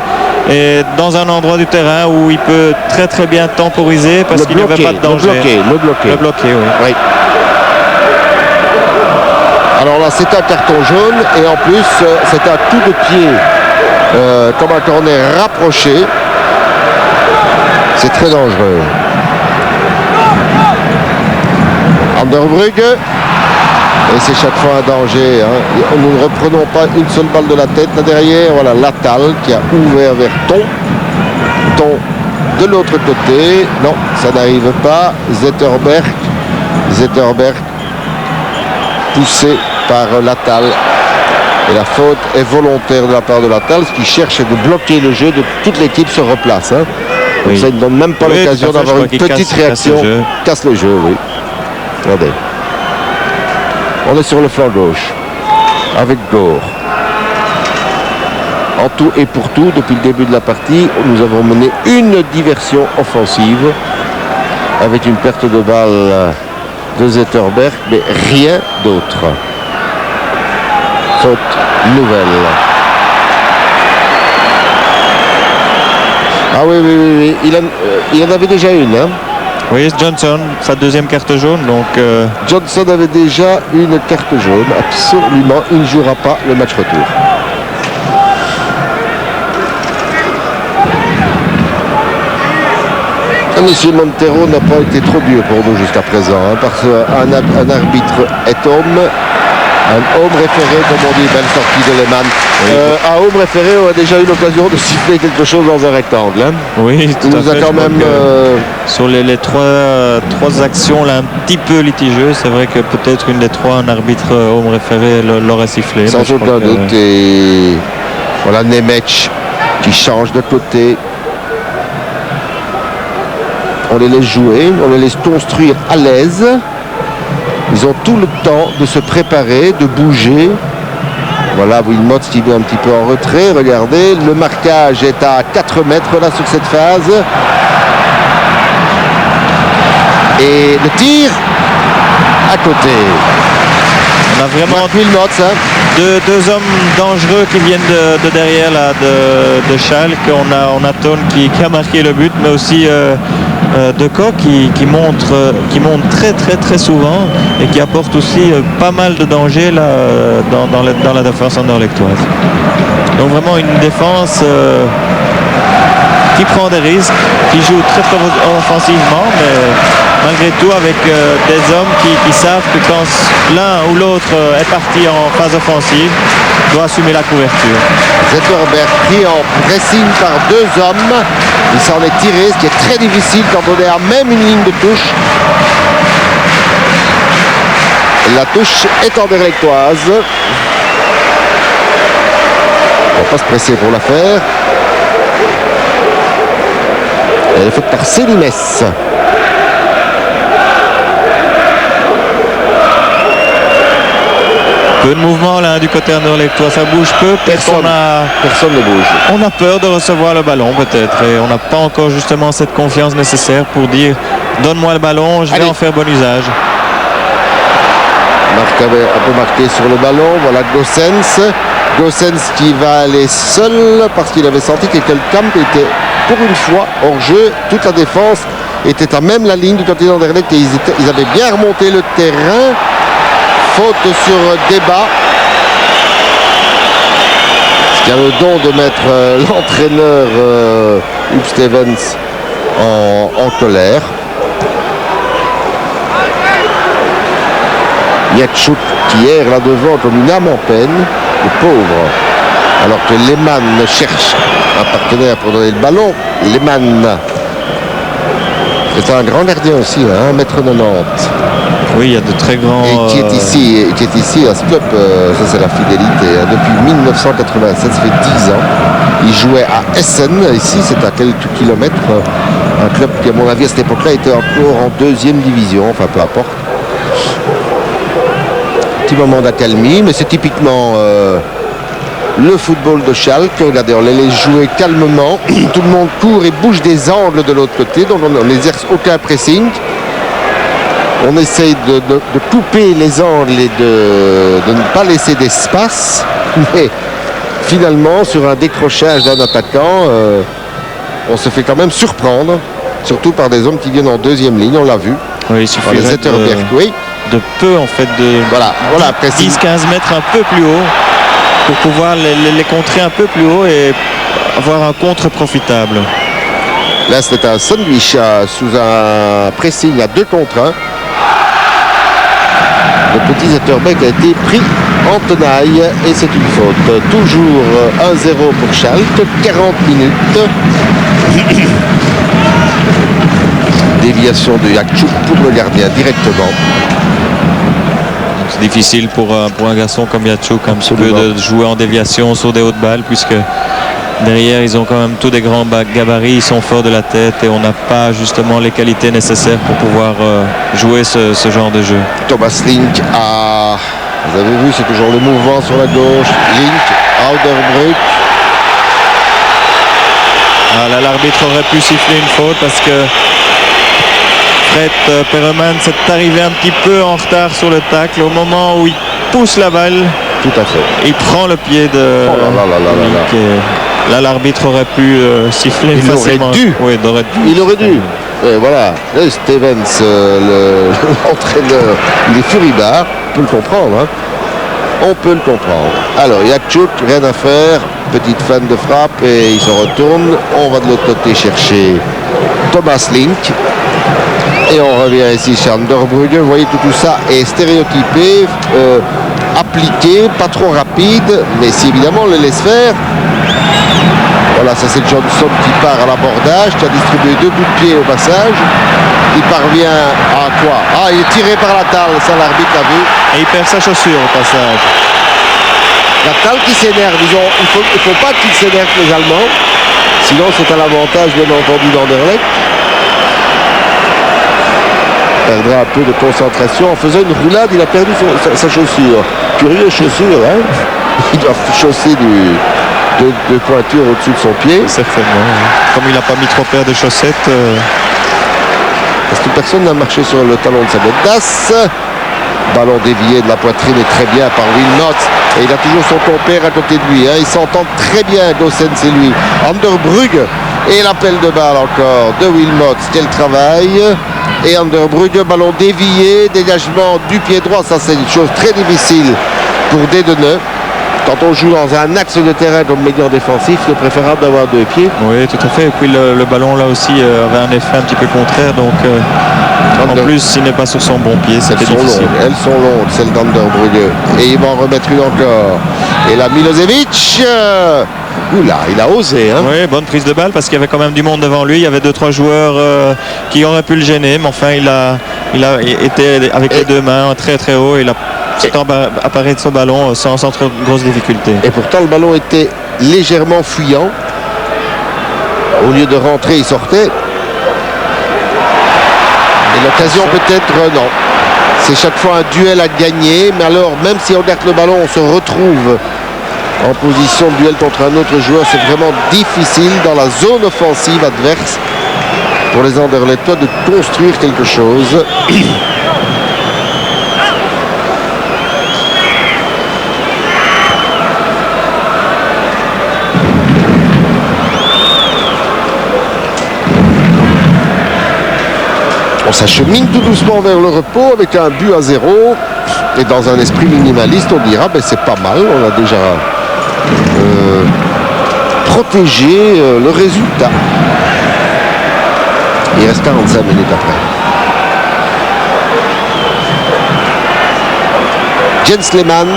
et dans un endroit du terrain où il peut très très bien temporiser parce qu'il n'y avait pas de danger. Le bloquer, oui. Alors là, c'est un carton jaune et en plus, c'est un coup de pied comme un corner rapproché. C'est très dangereux. Anderbrugge. Et c'est chaque fois un danger. Hein. Nous ne reprenons pas une seule balle de la tête. Là derrière, voilà Latal qui a ouvert vers Ton. Ton de l'autre côté. Non, ça n'arrive pas. Zetterberg poussé par Latal. Et la faute est volontaire de la part de Latal. Ce qui cherche de bloquer le jeu. De toute l'équipe se replace. Hein. Donc ça ne donne même pas l'occasion d'avoir une petite réaction. Casse le jeu, oui. Regardez. On est sur le flanc gauche avec Gore. En tout et pour tout, depuis le début de la partie, nous avons mené une diversion offensive avec une perte de balle de Zetterberg, mais rien d'autre. Faute nouvelle. Ah oui. Il en avait déjà une. Hein. Oui, Johnson, sa deuxième carte jaune. Donc Johnson avait déjà une carte jaune. Absolument, il ne jouera pas le match retour. Monsieur Montero n'a pas été trop dur pour nous jusqu'à présent. Hein, parce qu'un arbitre est homme. Un homme référé, comme on dit, belle sortie de Lehmann. Oui. Un homme référé a déjà eu l'occasion de siffler quelque chose dans un rectangle. Hein. Oui, tout à fait. Il nous a quand même... Sur les trois actions là, un petit peu litigieuses, c'est vrai que peut-être une des trois, un arbitre homme référé l'aurait sifflé. Sans aucun doute. Et voilà Nemec qui change de côté. On les laisse jouer, on les laisse construire à l'aise. Ils ont tout le temps de se préparer, de bouger. Voilà, Wilmot qui est un petit peu en retrait. Regardez, le marquage est à 4 mètres là sur cette phase. Et le tir à côté. On a vraiment Wilmot, hein. deux hommes dangereux qui viennent de derrière là, de Schalke. On a Ton qui a marqué le but, mais aussi De Kock qui monte très souvent et qui apporte aussi pas mal de danger là, dans la défense anderlechtoise. Donc vraiment une défense qui prend des risques, qui joue très offensivement, mais malgré tout avec des hommes qui savent que quand l'un ou l'autre est parti en phase offensive, doit assumer la couverture. Zetterberg pris en pressing par 2 hommes. Il s'en est tiré, ce qui est très difficile quand on est à même une ligne de touche. La touche est anderlechtoise. On va pas se presser pour la faire. Elle est faite par Célimes. Peu de mouvement là du côté anderlechtois, ça bouge peu. Personne ne bouge. On a peur de recevoir le ballon peut-être et on n'a pas encore justement cette confiance nécessaire pour dire donne-moi le ballon, je vais en faire bon usage. Marc avait un peu marqué sur le ballon, voilà Gossens qui va aller seul parce qu'il avait senti que quelqu'un était pour une fois hors jeu. Toute la défense était à même la ligne du côté d'Anderlecht et ils avaient bien remonté le terrain. Faute sur débat. Ce qui a le don de mettre l'entraîneur Huub Stevens en colère. Jachuk qui erre là devant comme une âme en peine, le pauvre. Alors que Lehmann cherche un partenaire pour donner le ballon. Lehmann est un grand gardien aussi, 1m90. Oui, il y a de très grands... Et qui est ici à ce club, ça c'est la fidélité. Depuis 1987, ça fait 10 ans. Il jouait à Essen, ici c'est à quelques kilomètres. Un club qui à mon avis à cette époque-là était encore en 2e division, enfin peu importe. Petit moment d'accalmie, mais c'est typiquement le football de Schalke. Regardez, on les laisse jouer calmement. Tout le monde court et bouge des angles de l'autre côté, donc on n'exerce aucun pressing. On essaye de couper les angles et de ne pas laisser d'espace. Mais finalement, sur un décrochage d'un attaquant, on se fait quand même surprendre, surtout par des hommes qui viennent en deuxième ligne, on l'a vu. Oui, il suffit de peu en fait, de 10-15 mètres un peu plus haut pour pouvoir les contrer un peu plus haut et avoir un contre profitable. Là, c'est un sandwich sous un pressing à 2 contre 1. Le petit Zetterbeek a été pris en tenaille et c'est une faute. Toujours 1-0 pour Schalke, 40 minutes. Déviation de Yakchouk pour le gardien directement. C'est difficile pour un garçon comme Yakchouk un petit peu de jouer en déviation sur des hautes balles, puisque derrière ils ont quand même tous des grands gabarits, ils sont forts de la tête et on n'a pas justement les qualités nécessaires pour pouvoir jouer ce genre de jeu. Thomas Link a... Vous avez vu, c'est toujours le mouvement sur la gauche. Link, Alderbroek. Ah, là, l'arbitre aurait pu siffler une faute parce que Fred Perelman s'est arrivé un petit peu en retard sur le tacle au moment où il pousse la balle. Tout à fait. Il prend le pied de Link. Là, l'arbitre aurait pu siffler facilement. Il aurait dû. Et voilà. Là, Stevens, l'entraîneur, il est furibard. On peut le comprendre. Hein. On peut le comprendre. Alors, Yakchouk, rien à faire. Petite fan de frappe et il se retourne. On va de l'autre côté chercher Thomas Link. Et on revient ici chez Anderbrugge. Vous voyez, tout ça est stéréotypé, appliqué, pas trop rapide. Mais si évidemment on le laisse faire. Voilà, ça c'est Johnson qui part à l'abordage, qui a distribué 2 coups de pied au passage. Il parvient à quoi? Ah, il est tiré par la talle, ça l'arbitre l'a vu. Et il perd sa chaussure au passage. La talle qui s'énerve, disons, il faut pas qu'il s'énerve les Allemands. Sinon c'est à l'avantage bien entendu d'Anderlecht. Il perdra un peu de concentration. En faisant une roulade, il a perdu sa chaussure. Curieuse chaussure, hein. Il doit chausser de pointure au-dessus de son pied. Certainement. Comme il n'a pas mis trop paires de chaussettes. Parce que personne n'a marché sur le talon de sa botte d'as. Ballon dévié de la poitrine et très bien par Wilmot. Et il a toujours son compère à côté de lui. Hein. Ils s'entendent très bien, Goossens et lui. Anderbrugge. Et l'appel de balle encore de Wilmot. Quel travail. Et Anderbrugge, ballon dévié, dégagement du pied droit. Ça, c'est une chose très difficile pour Dedeneux. Quand on joue dans un axe de terrain comme médian défensif, c'est préférable d'avoir 2 pieds. Oui, tout à fait. Et puis le ballon là aussi avait un effet un petit peu contraire. Donc en plus, s'il n'est pas sur son bon pied, c'était difficile. Elles sont longues, celles d'Anderbrugge. Et il va en remettre une encore. Et là, Milosevic. Oula, il a osé. Hein. Oui, bonne prise de balle parce qu'il y avait quand même du monde devant lui. Il y avait 2-3 joueurs qui auraient pu le gêner. Mais enfin, il a été avec les 2 mains très très haut. Il a appareil de son ballon sans trop de grosses difficultés. Et pourtant le ballon était légèrement fuyant. Au lieu de rentrer, il sortait. Et l'occasion peut-être non. C'est chaque fois un duel à gagner. Mais alors même si on garde le ballon, on se retrouve en position de duel contre un autre joueur. C'est vraiment difficile dans la zone offensive adverse pour les Anderlechtois de construire quelque chose. On s'achemine tout doucement vers le repos avec un but à 0. Et dans un esprit minimaliste, on dira c'est pas mal. On a déjà protégé le résultat. Il reste 45 minutes après. Jens Lehmann.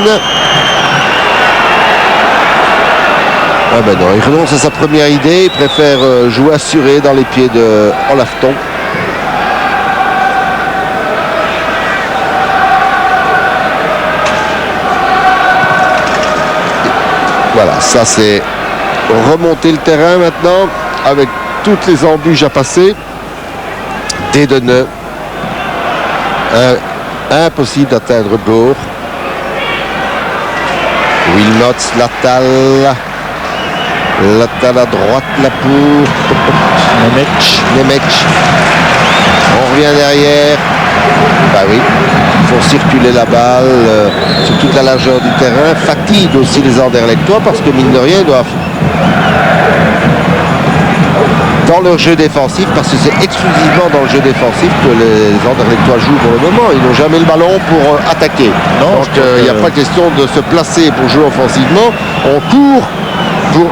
Ah ben non, il renonce à sa première idée. Il préfère jouer assuré dans les pieds de Olafton. Voilà, ça c'est remonter le terrain maintenant avec toutes les embûches à passer. Dedeneux. Impossible d'atteindre Gore. Wilmot, Latal. Latal à droite, là pour Nemec. On revient derrière. Bah oui, ils font circuler la balle sur toute la largeur du terrain, fatigue aussi les Anderlechtois parce que mine de rien, ils doivent dans leur jeu défensif, parce que c'est exclusivement dans le jeu défensif que les Anderlechtois jouent pour le moment. Ils n'ont jamais le ballon pour attaquer. Non, donc il n'y a pas question de se placer pour jouer offensivement. On court pour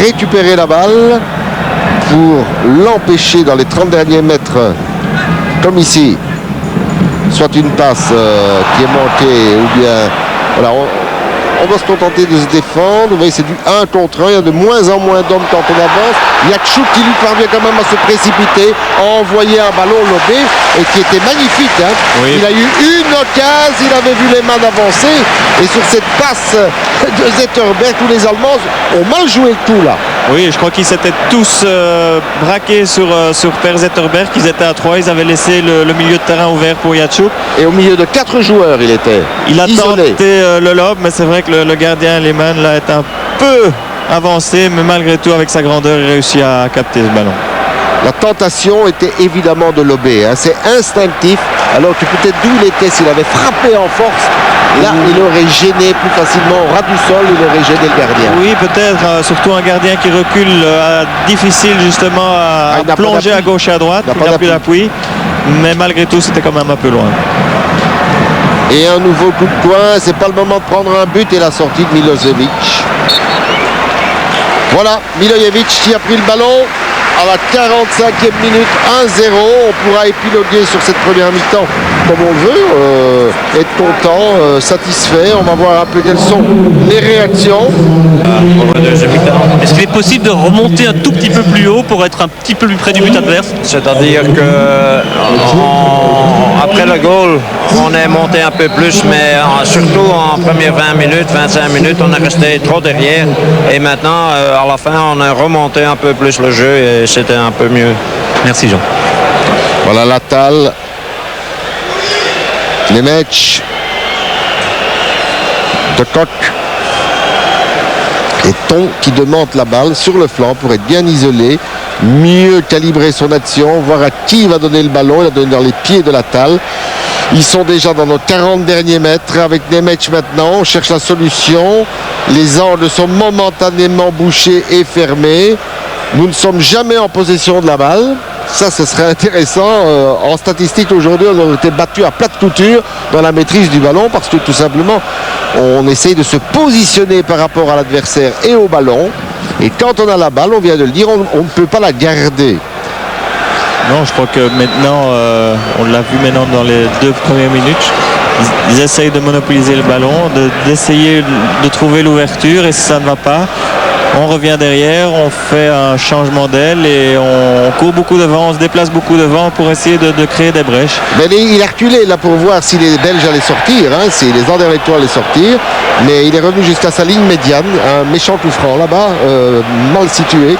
récupérer la balle, pour l'empêcher dans les 30 derniers mètres, comme ici, soit une passe qui est manquée, ou bien voilà, on va se contenter de se défendre. Vous voyez, c'est du 1 contre 1. Il y a de moins en moins d'hommes quand on avance. Yakchouk qui lui parvient quand même à se précipiter, à envoyer un ballon lobé et qui était magnifique. Hein. Oui. Il a eu une occasion, il avait vu les mains avancer. Et sur cette passe de Zetterberg, tous les Allemands ont mal joué le coup là. Oui, je crois qu'ils s'étaient tous braqués sur Per Zetterberg. Ils étaient à 3, ils avaient laissé le milieu de terrain ouvert pour Yakchouk. Et au milieu de 4 joueurs, il était isolé. Tenté le lob, mais c'est vrai que le gardien Lehmann là est un peu avancé, mais malgré tout, avec sa grandeur, il réussit à capter ce ballon. La tentation était évidemment de lober. Hein. C'est instinctif. Alors que peut-être d'où il était, s'il avait frappé en force, là, il aurait gêné plus facilement au ras du sol, il aurait gêné le gardien. Oui, peut-être. Surtout un gardien qui recule, difficile justement à plonger à gauche et à droite. Il n'a plus d'appui. Mais malgré tout, c'était quand même un peu loin. Et un nouveau coup de poing. C'est pas le moment de prendre un but et la sortie de Milosevic. Voilà, Milojevic qui a pris le ballon à la 45e minute, 1-0. On pourra épiloguer sur cette première mi-temps comme on le veut, être content, satisfait. On va voir un peu quelles sont les réactions. Est-ce qu'il est possible de remonter un tout petit peu plus haut pour être un petit peu plus près du but adverse? C'est-à-dire que après le goal, on est monté un peu plus, mais surtout en première 20 minutes, 25 minutes, on est resté trop derrière. Et maintenant, à la fin, on a remonté un peu plus le jeu et c'était un peu mieux. Merci Jean. Voilà Latal. Nemec. De Kock. Et Ton qui demande la balle sur le flanc pour être bien isolé, mieux calibrer son action, voir à qui il va donner le ballon. Il a donné dans les pieds de Latal. Ils sont déjà dans nos 40 derniers mètres avec Nemec maintenant. On cherche la solution. Les angles sont momentanément bouchés et fermés. Nous ne sommes jamais en possession de la balle. Ça, ce serait intéressant. En statistique, aujourd'hui, on a été battu à plate couture dans la maîtrise du ballon parce que tout simplement, on essaye de se positionner par rapport à l'adversaire et au ballon. Et quand on a la balle, on vient de le dire, on ne peut pas la garder. Non, je crois que maintenant, on l'a vu maintenant dans les 2 premières minutes. Ils essayent de monopoliser le ballon, d'essayer de trouver l'ouverture, et si ça ne va pas, on revient derrière, on fait un changement d'aile et on court beaucoup devant, on se déplace beaucoup devant pour essayer de créer des brèches. Mais il a reculé là pour voir si les Belges allaient sortir, hein, si les Anderlechtois allaient sortir, mais il est revenu jusqu'à sa ligne médiane, un méchant coup franc là-bas, mal situé.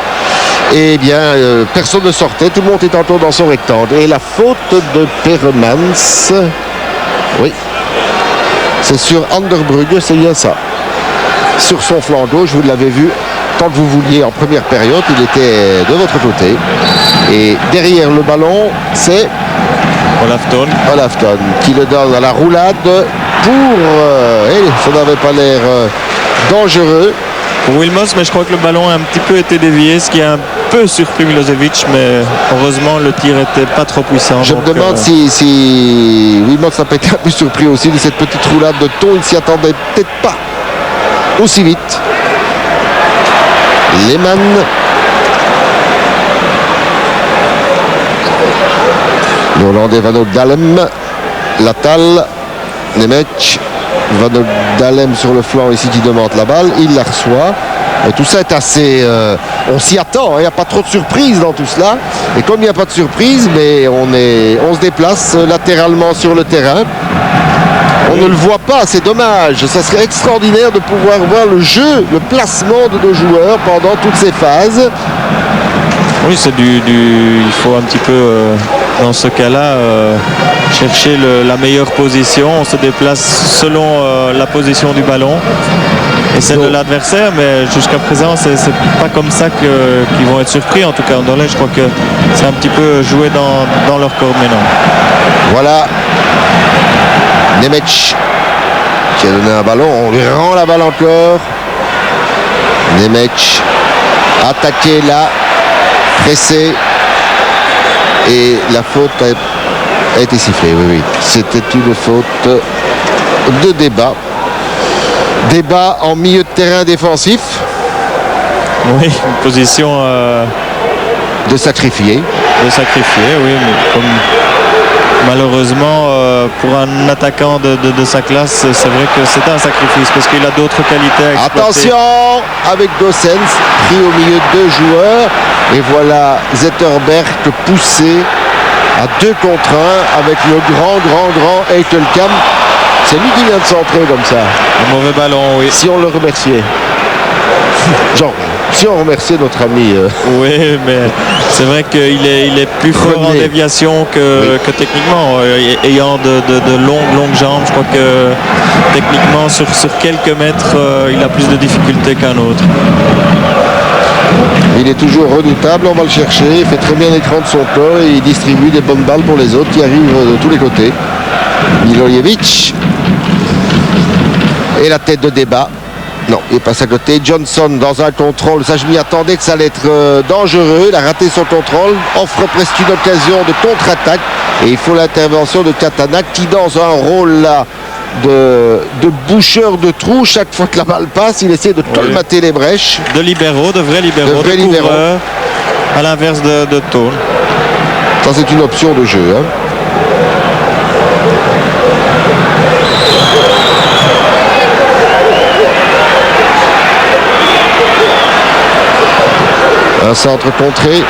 Et bien, personne ne sortait, tout le monde était encore dans son rectangle. Et la faute de Peremans, oui, c'est sur Anderbrugge, c'est bien ça. Sur son flanc gauche, vous l'avez vu, quand vous vouliez en première période, il était de votre côté. Et derrière le ballon, c'est Olafton qui le donne à la roulade pour... ça n'avait pas l'air dangereux. Pour Wilmots, mais je crois que le ballon a un petit peu été dévié, ce qui a un peu surpris Milosevic, mais heureusement le tir n'était pas trop puissant. Je me demande si Wilmots n'a pas été un peu surpris aussi de cette petite roulade de Ton. Il s'y attendait peut-être pas aussi vite. Lehmann. Le Hollandais Van Dalem. Latal. Nemec. Van Dalem sur le flanc ici qui demande la balle. Il la reçoit. Et tout ça est assez... on s'y attend. Il n'y a pas trop de surprises dans tout cela. Et comme il n'y a pas de surprise, mais on se déplace latéralement sur le terrain. On ne le voit pas, c'est dommage. Ça serait extraordinaire de pouvoir voir le jeu, le placement de nos joueurs pendant toutes ces phases. Oui, c'est il faut un petit peu, dans ce cas-là, chercher la meilleure position. On se déplace selon la position du ballon et celle de l'adversaire, mais jusqu'à présent, c'est pas comme ça qu'ils vont être surpris. En tout cas, je crois que c'est un petit peu joué dans leur corps maintenant. Voilà. Nemec qui a donné un ballon, on lui rend la balle encore. Nemec attaqué là, pressé, et la faute a été sifflée. Oui, oui, c'était une faute de Débat. Débat en milieu de terrain défensif. Oui, une position de sacrifier. De sacrifier, oui, mais comme malheureusement pour un attaquant de sa classe, c'est vrai que c'est un sacrifice parce qu'il a d'autres qualités à exploiter. Attention avec Gossens pris au milieu de 2 joueurs, et voilà Zetterberg poussé à 2 contre 1 avec le grand Eitelkamp. C'est lui qui vient de centrer comme ça. Un mauvais ballon, oui. Si on le remerciait. Genre, si on remerciait notre ami. Oui, mais c'est vrai qu'il est plus fort en déviation que techniquement. Ayant de longues jambes, je crois que techniquement, sur quelques mètres, il a plus de difficultés qu'un autre. Il est toujours redoutable, on va le chercher. Il fait très bien l'écran de son corps et il distribue des bonnes balles pour les autres qui arrivent de tous les côtés. Milojevic. Et la tête de Débat. Non, il passe à côté. Johnson dans un contrôle. Ça, je m'y attendais que ça allait être dangereux. Il a raté son contrôle. Offre presque une occasion de contre-attaque. Et il faut l'intervention de Katana qui, dans un rôle là de boucheur de trous, chaque fois que la balle passe, il essaie de colmater les brèches. De libéraux, de vrais libéraux. De couvreurs, à l'inverse de Tone. Ça, c'est une option de jeu. Hein. Un centre contré.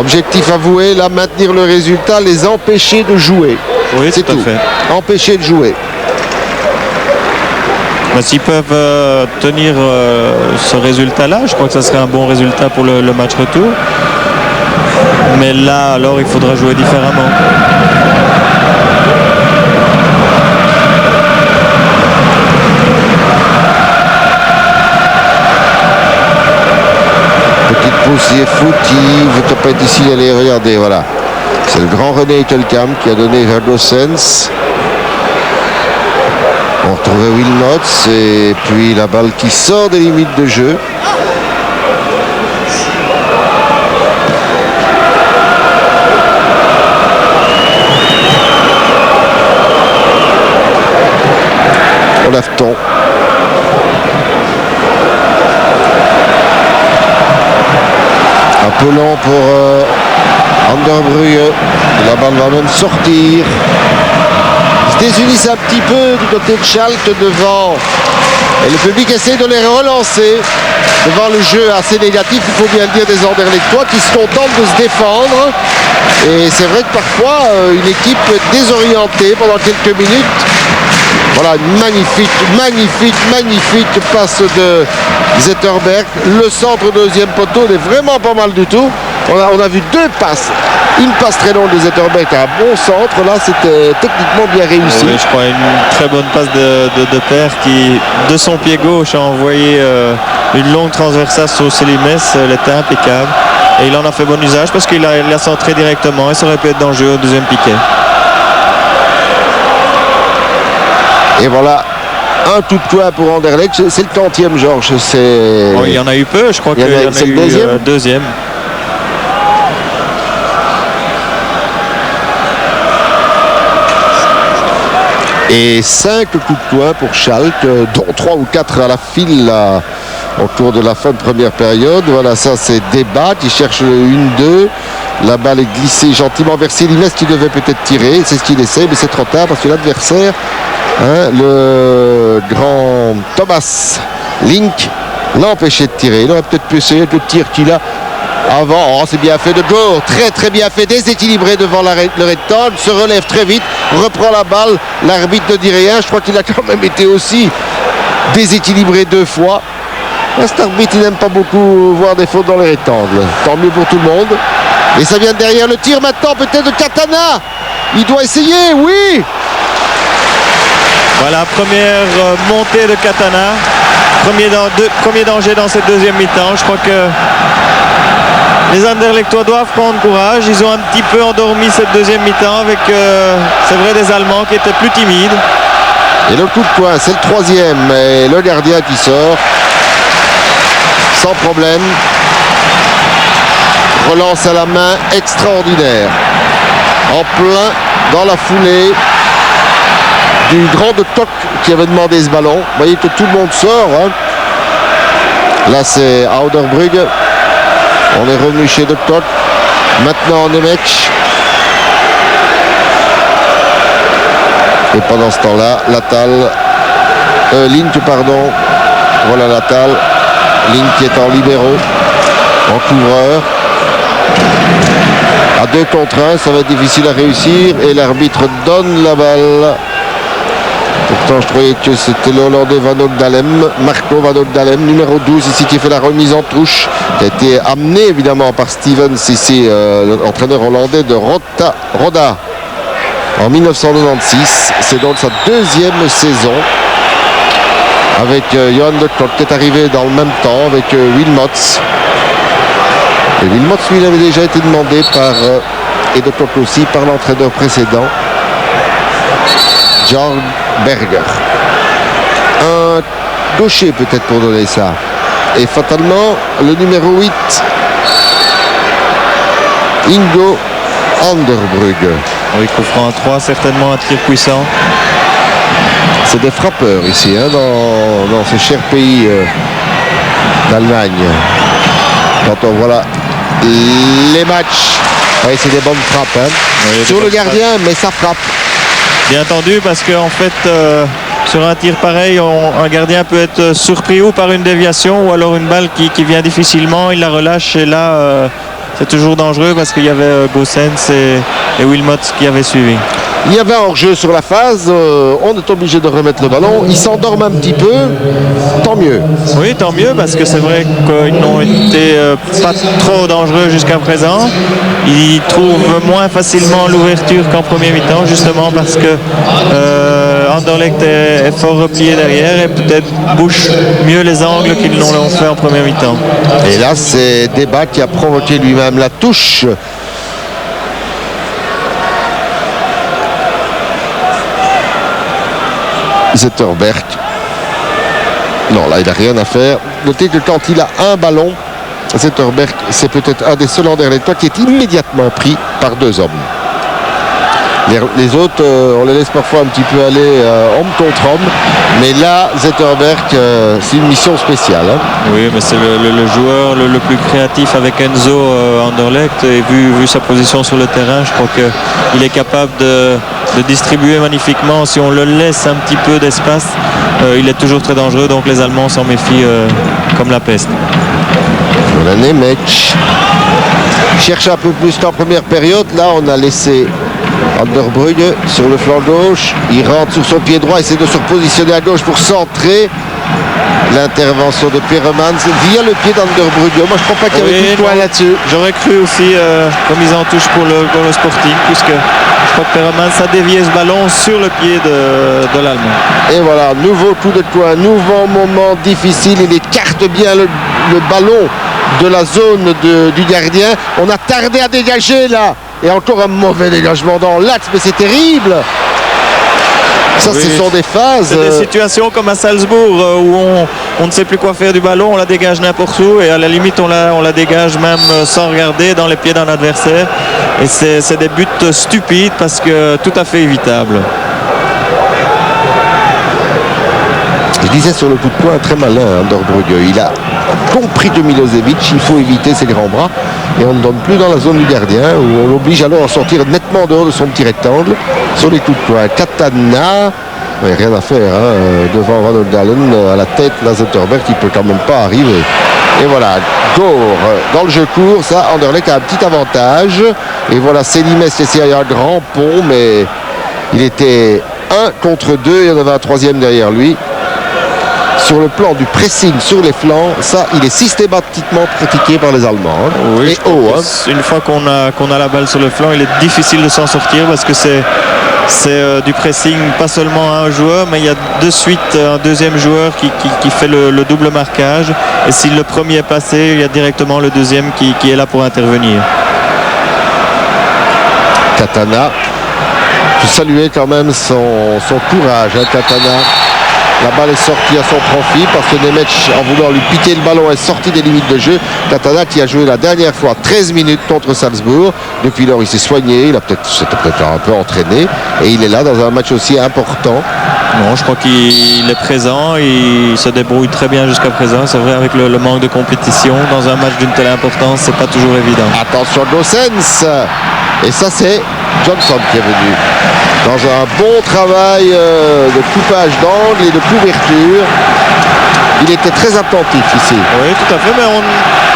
Objectif avoué, là, maintenir le résultat, les empêcher de jouer. Oui, c'est tout. Fait. Empêcher de jouer. S'ils peuvent tenir ce résultat-là, je crois que ça serait un bon résultat pour le match retour. Mais là, alors, il faudra jouer différemment. Poussier foutive, Topet ici, allez regarder, voilà. C'est le grand René Eitelkamp qui a donné vers Gossens. On retrouvait Wilmots et puis la balle qui sort des limites de jeu. Olafton. Un peu long pour Anderbrugge. La balle va même sortir. Ils se désunissent un petit peu du côté de Schalke devant. Et le public essaie de les relancer devant le jeu assez négatif, il faut bien le dire, des Anderlechtois qui se contentent de se défendre. Et c'est vrai que parfois, une équipe peut être désorientée pendant quelques minutes. Voilà, une magnifique passe de Zetterberg. Le centre deuxième poteau n'est vraiment pas mal du tout. On a vu 2 passes. Une passe très longue de Zetterberg à un bon centre. Là, c'était techniquement bien réussi. Oui, je crois une très bonne passe de Père qui, de son pied gauche, a envoyé une longue transversale sur Célimès. Elle était impeccable. Et il en a fait bon usage parce qu'il a centré directement et ça aurait pu être dangereux au deuxième piquet. Et voilà, un tout de toi pour Anderlecht. C'est le 30e, Georges. Oh, il y en a eu peu, je crois qu'il y en a eu le deuxième. Et 5 coups de poing pour Schalke, dont 3 ou 4 à la file là, au cours de la fin de première période. Voilà, ça c'est Débat qui cherche le 1-2. La balle est glissée gentiment vers Célimès qui devait peut-être tirer. C'est ce qu'il essaie, mais c'est trop tard parce que l'adversaire, le grand Thomas Link, l'a empêché de tirer. Il aurait peut-être pu essayer le tir qu'il a avant. Oh, c'est bien fait de Gore, très bien fait, déséquilibré devant le rectangle, se relève très vite, reprend la balle, l'arbitre ne dit rien. Je crois qu'il a quand même été aussi déséquilibré 2 fois. Cet arbitre, il n'aime pas beaucoup voir des fautes dans les rectangles. Tant mieux pour tout le monde. Et ça vient derrière le tir maintenant peut-être de Katana. Il doit essayer, oui. Voilà, première montée de Katana. Premier danger dans cette deuxième mi-temps. Je crois que les Anderlechtois doivent prendre courage. Ils ont un petit peu endormi cette deuxième mi-temps avec, c'est vrai, des Allemands qui étaient plus timides. Et le coup de poing, c'est le troisième. Et le gardien qui sort sans problème. Relance à la main extraordinaire. En plein dans la foulée du grand de Toc qui avait demandé ce ballon. Vous voyez que tout le monde sort. Hein. Là, c'est Ouderbrugge. On est revenu chez de Toc. Maintenant, Nemec. Et pendant ce temps-là, Link, pardon. Voilà Latal. Link qui est en libéraux, en couvreur. À 2 contre 1, ça va être difficile à réussir. Et l'arbitre donne la balle. Pourtant, je croyais que c'était le Hollandais Van Oudalem, Marco Van Oudalem, numéro 12 ici, qui fait la remise en touche. Qui a été amené évidemment par Stevens ici, l'entraîneur hollandais de Roda. En 1996, c'est donc sa deuxième saison avec Johan de Toc qui est arrivé dans le même temps avec Wilmots. Et Wilmots, lui, il avait déjà été demandé par, et de Toc aussi, par l'entraîneur précédent, John Berger. Un gaucher peut-être pour donner ça. Et fatalement, le numéro 8, Ingo Anderbrugge. Oui, coup franc à 3, certainement un tir puissant. C'est des frappeurs ici, hein, dans ce cher pays d'Allemagne. Quand on voit là les matchs, ouais, c'est des bonnes frappes. Hein. Oui, sur le gardien, mais ça frappe. Bien entendu, parce qu'en fait, sur un tir pareil, un gardien peut être surpris ou par une déviation ou alors une balle qui vient difficilement, il la relâche et là... c'est toujours dangereux parce qu'il y avait Goossens et Wilmots qui avaient suivi. Il y avait un hors-jeu sur la phase, on est obligé de remettre le ballon. Ils s'endorment un petit peu, tant mieux. Oui, tant mieux parce que c'est vrai qu'ils n'ont été pas trop dangereux jusqu'à présent. Ils trouvent moins facilement l'ouverture qu'en premier mi-temps, justement parce que Anderlecht est fort replié derrière et peut-être bouche mieux les angles qu'ils l'ont fait en premier mi-temps. Et là, c'est Débat qui a provoqué lui-même la touche. Zetterberg. Non, là, il n'a rien à faire. Notez que quand il a un ballon, Zetterberg, c'est peut-être un des seuls Anderlechtois qui est immédiatement pris par 2 hommes. Les autres, on les laisse parfois un petit peu aller homme contre homme. Mais là, Zetterberg, c'est une mission spéciale. Hein. Oui, mais c'est le joueur le plus créatif avec Enzo Anderlecht. Et vu sa position sur le terrain, je crois qu'il est capable de distribuer magnifiquement. Si on le laisse un petit peu d'espace, il est toujours très dangereux. Donc les Allemands s'en méfient comme la peste. Voilà Nemec. Cherche un peu plus qu'en première période. Là, on a laissé Anderbrugge sur le flanc gauche. Il rentre sur son pied droit, essaie de se repositionner à gauche pour centrer. L'intervention de Peeremans via le pied d'Anderbrugge. Moi, je ne crois pas qu'il y avait tout point là-dessus. J'aurais cru aussi remise en touche pour le Sporting, puisque je crois que Peeremans a dévié ce ballon sur le pied de l'Allemand. Et voilà, nouveau coup de coin, nouveau moment difficile. Il écarte bien le ballon de la zone du gardien. On a tardé à dégager là. Et encore un mauvais dégagement dans l'axe, mais c'est terrible. Ça, oui, ce sont des phases. C'est des situations comme à Salzbourg où on ne sait plus quoi faire du ballon, on la dégage n'importe où et à la limite on la dégage même sans regarder dans les pieds d'un adversaire. Et c'est des buts stupides parce que tout à fait évitables. Je disais sur le coup de poing, très malin, Anderbrugge. Il a compris de Milosevic, il faut éviter ses grands bras. Et on ne donne plus dans la zone du gardien, où on l'oblige alors à sortir nettement dehors de son petit rectangle. Sur les coups de poing, Katana, ouais, rien à faire, hein, devant Van Oudalen, à la tête, la Zetterberg, qui peut quand même pas arriver. Et voilà, Gore, dans le jeu court, ça, Anderlecht a un petit avantage. Et voilà, Célimes essaie un grand pont, mais il était 1 contre 2, il y en avait un troisième derrière lui. Sur le plan du pressing sur les flancs, ça, il est systématiquement pratiqué par les Allemands. Hein. Oui, et haut. Hein. Une fois qu'on a la balle sur le flanc, il est difficile de s'en sortir parce que c'est c'est du pressing, pas seulement un joueur, mais il y a de suite un deuxième joueur qui fait le double marquage. Et si le premier est passé, il y a directement le deuxième qui est là pour intervenir. Katana, je saluais quand même son courage, hein, Katana. La balle est sortie à son profit parce que Nemec, en voulant lui piquer le ballon, est sorti des limites de jeu. Katana qui a joué la dernière fois 13 minutes contre Salzbourg. Depuis lors, il s'est soigné, s'était peut-être un peu entraîné. Et il est là dans un match aussi important. Non, je crois qu'il est présent, il se débrouille très bien jusqu'à présent. C'est vrai, avec le manque de compétition, dans un match d'une telle importance, c'est pas toujours évident. Attention, Gossens. Et ça, c'est Johnson qui est venu. Dans un bon travail de coupage d'angle et de couverture. Il était très attentif ici. Oui, tout à fait, mais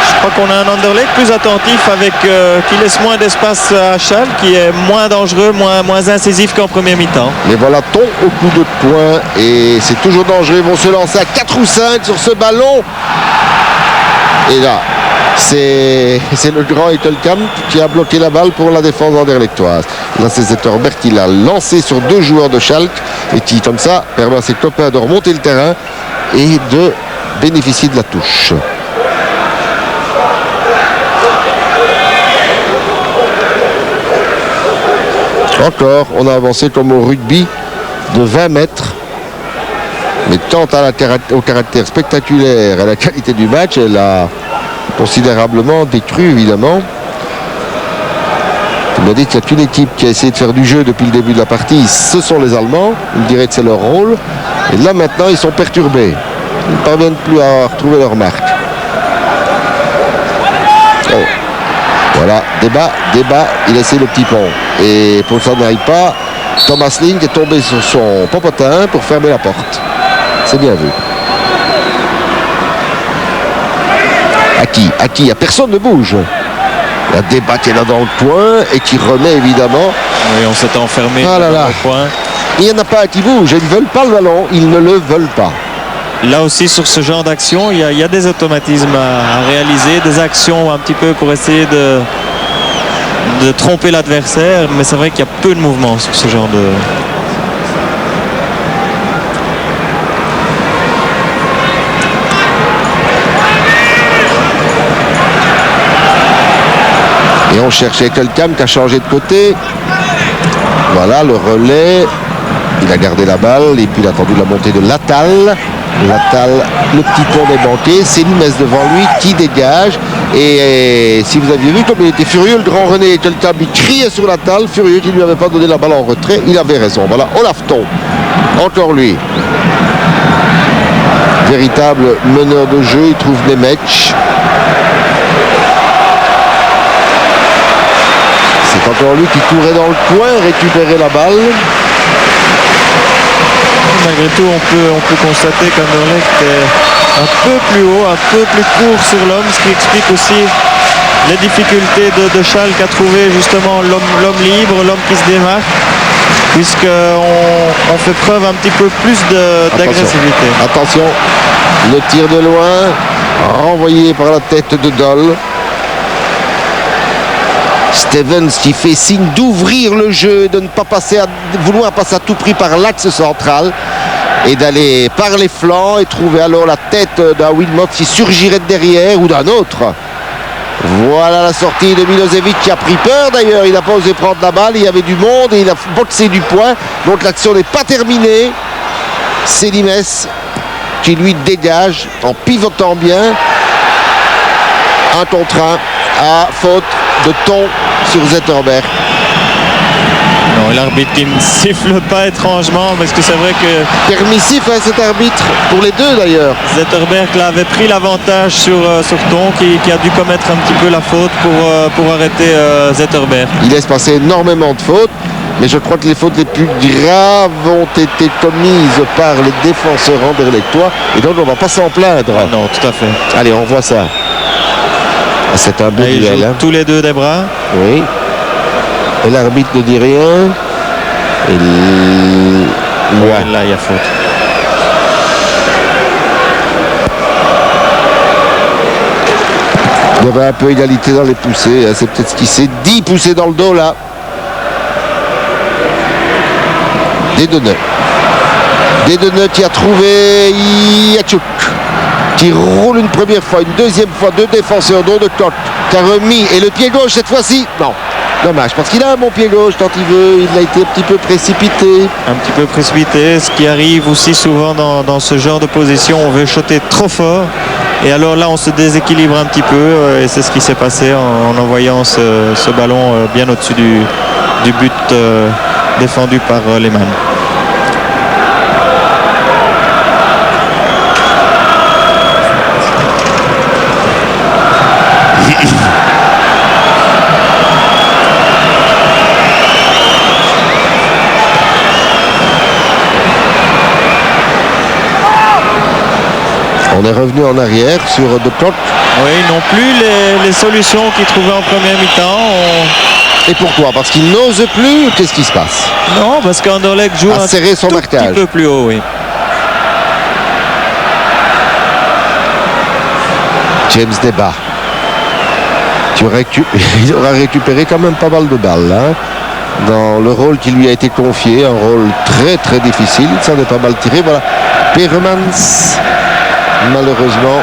je crois qu'on a un Anderlecht plus attentif avec qui laisse moins d'espace à Schalke, qui est moins dangereux, moins incisif qu'en première mi-temps. Mais voilà, Ton au coup de poing et c'est toujours dangereux. Ils vont se lancer à 4 ou 5 sur ce ballon. Et là, c'est le grand Etelkamp qui a bloqué la balle pour la défense anderlechtoise. Là, c'est Zetterberg qui l'a lancé sur 2 joueurs de Schalke et qui, comme ça, permet à ses copains de remonter le terrain et de bénéficier de la touche. Encore, on a avancé comme au rugby de 20 mètres. Mais quant au caractère spectaculaire et à la qualité du match, elle a considérablement décru, évidemment. Tu m'as dit qu'il n'y a qu'une équipe qui a essayé de faire du jeu depuis le début de la partie. Ce sont les Allemands. Ils me diraient que c'est leur rôle. Et là, maintenant, ils sont perturbés. Ils ne parviennent plus à retrouver leur marque. Oh. Voilà, débat, il essaie le petit pont. Et pour que ça n'aille pas, Thomas Link est tombé sur son popotin pour fermer la porte. C'est bien vu. À qui personne ne bouge. La débat qui est là dans le coin et qui remet évidemment. Oui, on s'est enfermé dans le coin. Il n'y en a pas qui bougent. Ils ne veulent pas le ballon. Ils ne le veulent pas. Là aussi, sur ce genre d'action, il y a des automatismes à réaliser, des actions un petit peu pour essayer de tromper l'adversaire. Mais c'est vrai qu'il y a peu de mouvement sur ce genre de... Et on cherchait quelqu'un qui a changé de côté. Voilà le relais. Il a gardé la balle et puis il a attendu la montée de Latal. Latal, le petit pont est manqué. C'est Limes devant lui qui dégage. Et si vous aviez vu comme il était furieux, le grand René Etelkamp, il criait sur Latal, furieux qu'il ne lui avait pas donné la balle en retrait. Il avait raison. Voilà, Olaf Ton. Encore lui. Véritable meneur de jeu. Il trouve Nemec. C'est encore lui qui courait dans le coin, récupérer la balle. Malgré tout, on peut constater qu'Anderlecht est un peu plus haut, un peu plus court sur l'homme, ce qui explique aussi les difficultés de Schalke à trouver justement l'homme libre, l'homme qui se démarque, puisqu'on fait preuve un petit peu plus d'agressivité. Attention, le tir de loin, renvoyé par la tête de Doll. Stevens qui fait signe d'ouvrir le jeu, de ne pas vouloir passer à tout prix par l'axe central et d'aller par les flancs et trouver alors la tête d'un Wilmots qui surgirait de derrière ou d'un autre. Voilà la sortie de Milosevic qui a pris peur d'ailleurs, il n'a pas osé prendre la balle, il y avait du monde et il a boxé du poing, donc l'action n'est pas terminée. C'est Limes qui lui dégage en pivotant bien. Un contre un à faute de Ton sur Zetterberg. Non, l'arbitre qui ne siffle pas étrangement, parce que c'est vrai que... Permissif hein, cet arbitre, pour les deux d'ailleurs. Zetterberg là, avait pris l'avantage sur Ton, qui a dû commettre un petit peu la faute pour arrêter Zetterberg. Il laisse passer énormément de fautes, mais je crois que les fautes les plus graves ont été commises par les défenseurs anderlechtois, et donc on ne va pas s'en plaindre. Ah non, tout à fait. Allez, on voit ça. C'est un beau duel. Ils jouent tous les deux des bras. Oui. Et l'arbitre ne dit rien. Et là, il y a faute. Il y avait un peu égalité dans les poussées. C'est peut-être ce qui s'est dit, poussé dans le dos là. Dedeneux qui a trouvé Yachuk, qui roule une première fois, une deuxième fois, deux défenseurs, dont de Coq, qui a remis, et le pied gauche cette fois-ci, non, dommage, parce qu'il a un bon pied gauche quand il veut, il a été un petit peu précipité. Un petit peu précipité, ce qui arrive aussi souvent dans ce genre de position, on veut shotter trop fort, et alors là on se déséquilibre un petit peu, et c'est ce qui s'est passé en envoyant ce ballon bien au-dessus du but défendu par Lehmann. On est revenu en arrière sur De Coq. Oui, non plus les solutions qu'ils trouvaient en première mi-temps. Et pourquoi? Parce qu'il n'ose plus. Qu'est-ce qui se passe? Non, parce qu'Anderlecht joue un serré son marquage. Petit peu plus haut, oui. James Deba. Il aura récupéré quand même pas mal de balles hein, dans le rôle qui lui a été confié. Un rôle très très difficile. Il s'en est pas mal tiré. Voilà. Peeremans. Malheureusement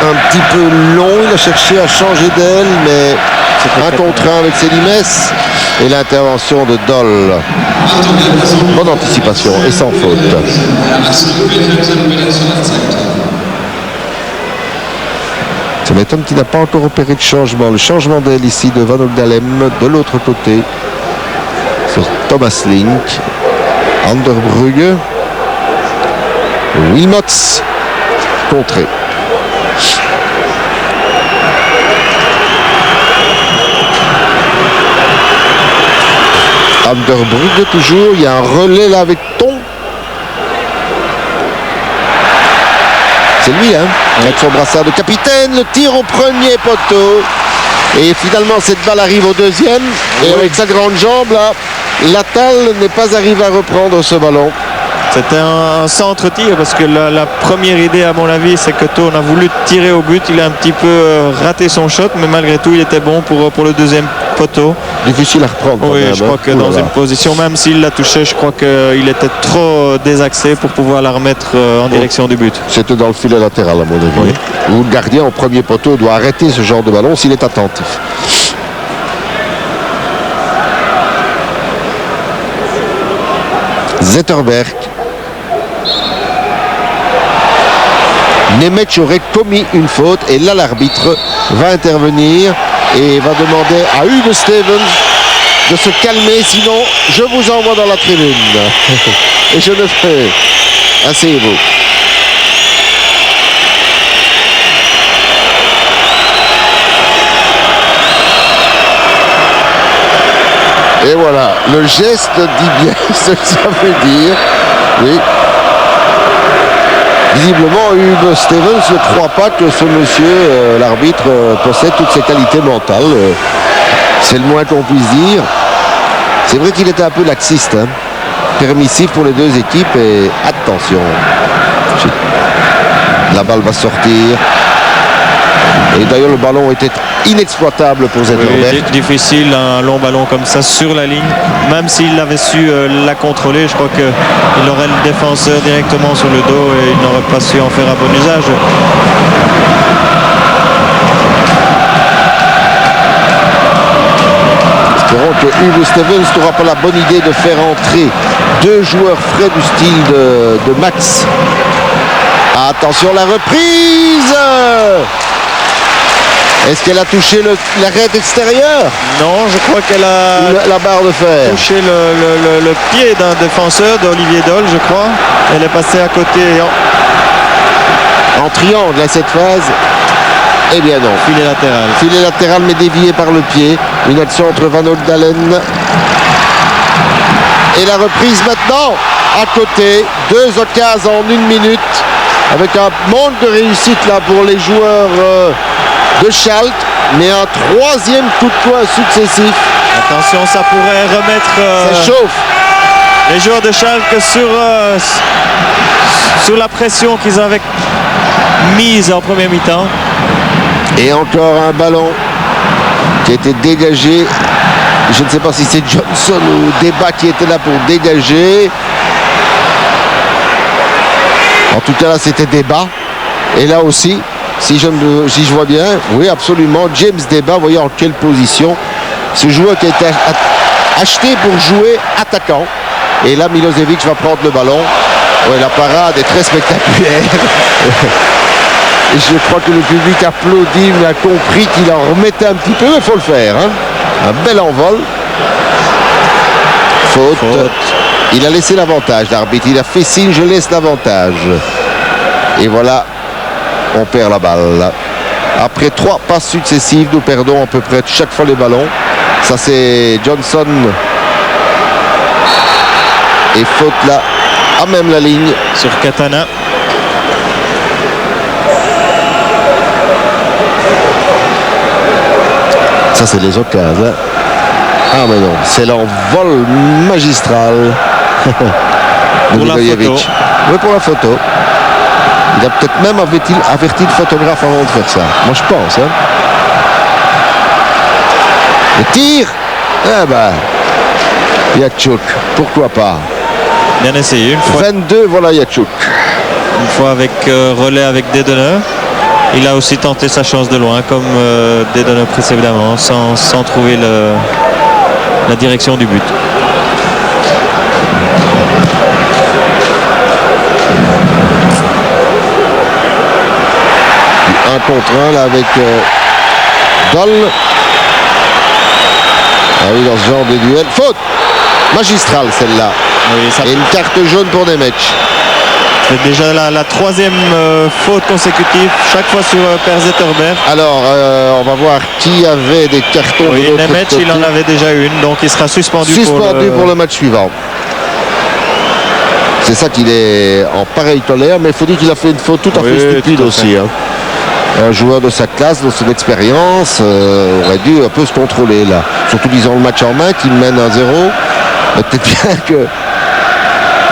un petit peu long, il a cherché à changer d'aile, mais un contre un avec Célimès et l'intervention de Doll. Bonne anticipation et sans faute. Ça m'étonne qu'il n'a pas encore opéré de changement. Le changement d'aile ici de Van Ogdalem de l'autre côté sur Thomas Link, Anderbrugge. Wilmots contré. Anderbrugge toujours, il y a un relais là avec Ton. C'est lui hein, avec son brassard de capitaine, le tir au premier poteau. Et finalement cette balle arrive au deuxième. Et avec sa grande jambe là, Latal n'est pas arrivé à reprendre ce ballon. C'était un centre-tir parce que la première idée à mon avis c'est que Ton a voulu tirer au but, il a un petit peu raté son shot mais malgré tout il était bon pour le deuxième poteau. Difficile à reprendre. Oui, même, je crois que dans une position, même s'il l'a touché, je crois qu'il était trop désaxé pour pouvoir la remettre en direction du but. C'était dans le filet latéral à mon avis. Oui. Où le gardien au premier poteau doit arrêter ce genre de ballon s'il est attentif. Zetterberg. Nemec aurait commis une faute et là l'arbitre va intervenir et va demander à Hugo Stevens de se calmer, sinon je vous envoie dans la tribune. Et je le fais. Asseyez-vous. Et voilà, le geste dit bien ce que ça veut dire. Oui. Visiblement, Hugo Stevens ne croit pas que ce monsieur, l'arbitre, possède toutes ses qualités mentales. C'est le moins qu'on puisse dire. C'est vrai qu'il était un peu laxiste, hein, permissif pour les deux équipes. Et attention, la balle va sortir. Et d'ailleurs, le ballon était inexploitable pour Zetterberg. Oui, difficile, un long ballon comme ça sur la ligne. Même s'il avait su la contrôler, je crois qu'il aurait le défenseur directement sur le dos et il n'aurait pas su en faire un bon usage. Espérons que Hugo Stevens n'aura pas la bonne idée de faire entrer deux joueurs frais du style de Max. Attention, la reprise. Est-ce qu'elle a touché l'arête extérieure? Non, je crois qu'elle a la barre de fer. Touché le pied d'un défenseur, d'Olivier Doll, je crois. Elle est passée à côté en triangle à cette phase. Eh bien non. Filet latéral. Filet latéral mais dévié par le pied. Une action entre Van Ogdalen et la reprise maintenant à côté. Deux occasions en une minute avec un manque de réussite là pour les joueurs de Schalke, mais un troisième coup de poing successif. Attention, ça pourrait remettre ça chauffe. Les joueurs de Schalke sur la pression qu'ils avaient mise en première mi-temps. Et encore un ballon qui a été dégagé Je ne sais pas si c'est Johnson ou Deba qui était là pour dégager. En tout cas, là, c'était Deba. Et là aussi, si je vois bien, oui, absolument, James Deba, vous voyez en quelle position. Ce joueur qui a été acheté pour jouer attaquant. Et là, Milosevic va prendre le ballon. Ouais, la parade est très spectaculaire. Et je crois que le public applaudit, mais a compris qu'il en remettait un petit peu. Il faut le faire. Hein. Un bel envol. Faute. Il a laissé l'avantage, l'arbitre. Il a fait signe, je laisse l'avantage. Et voilà, on perd la balle. Après 3 passes successives, nous perdons à peu près chaque fois les ballons. Ça, c'est Johnson. Et faute là, à même la ligne. Sur Katana. Ça, c'est les occasions. Hein. Ah, mais non, c'est l'envol magistral. Pour la photo. Oui, pour la photo. Il a peut-être même averti le photographe avant de faire ça. Moi, je pense. Hein. Le tir. Eh ben, Yachuk, pourquoi pas. Bien essayé. Une fois. 22, voilà Yachuk. Une fois avec relais avec Dedener. Il a aussi tenté sa chance de loin, comme Dedener précédemment, sans trouver la direction du but. Un contre un là avec Doll. Ah oui, dans ce genre de duel. Faute magistrale celle-là. Oui, ça... Et une carte jaune pour Nemec. C'est déjà la troisième faute consécutive, chaque fois sur Per Zetterberg. Alors, on va voir qui avait des cartons. Oui, Nemec, il en avait déjà une, donc il sera suspendu pour le match suivant. C'est ça qu'il est en pareille colère, mais il faut dire qu'il a fait une faute tout à fait stupide aussi. Hein. Un joueur de sa classe, de son expérience, aurait dû un peu se contrôler là. Surtout disons le match en main, qu'il mène 1-0. Peut-être bien que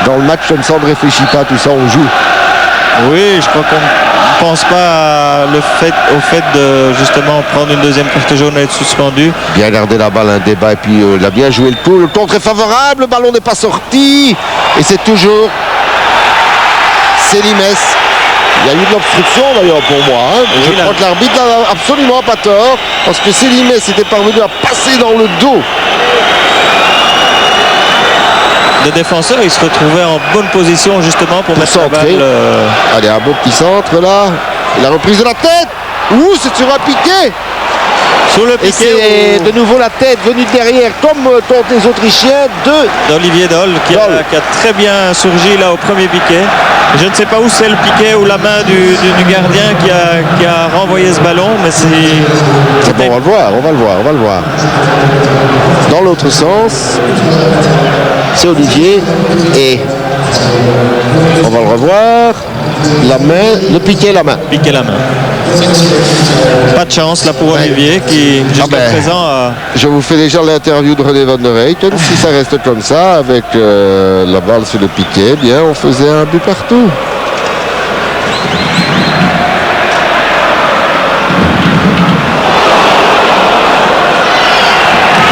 dans le match comme ça, on ne réfléchit pas, tout ça, on joue. Oui, je crois qu'on ne pense pas au fait de justement prendre une deuxième carte jaune et être suspendu. Bien garder la balle, un débat, et puis il a bien joué le coup. Le contre est favorable, le ballon n'est pas sorti. Et c'est toujours Célimes. Il y a eu de l'obstruction d'ailleurs pour moi. Hein. Je crois que l'arbitre n'a absolument pas tort, parce que Célimes était parvenu à passer dans le dos. Le défenseur, il se retrouvait en bonne position justement pour mettre la balle. Allez, un beau petit centre là. Et la reprise de la tête. Ouh, c'est sur un piqué. Sur le piqué. Et c'est de nouveau la tête venue derrière, comme contre les Autrichiens, d'Olivier Doll qui a très bien surgi là au premier piqué. Je ne sais pas où c'est le piqué ou la main du gardien qui a renvoyé ce ballon, mais c'est bon, on va le voir. Dans l'autre sens, c'est Olivier et on va le revoir. La main, le piqué, la main. Piqué la main. Pas de chance là pour Olivier qui jusqu'à présent Je vous fais déjà l'interview de René Van der Eycken. Si ça reste comme ça avec la balle sur le piqué, bien on faisait un but partout.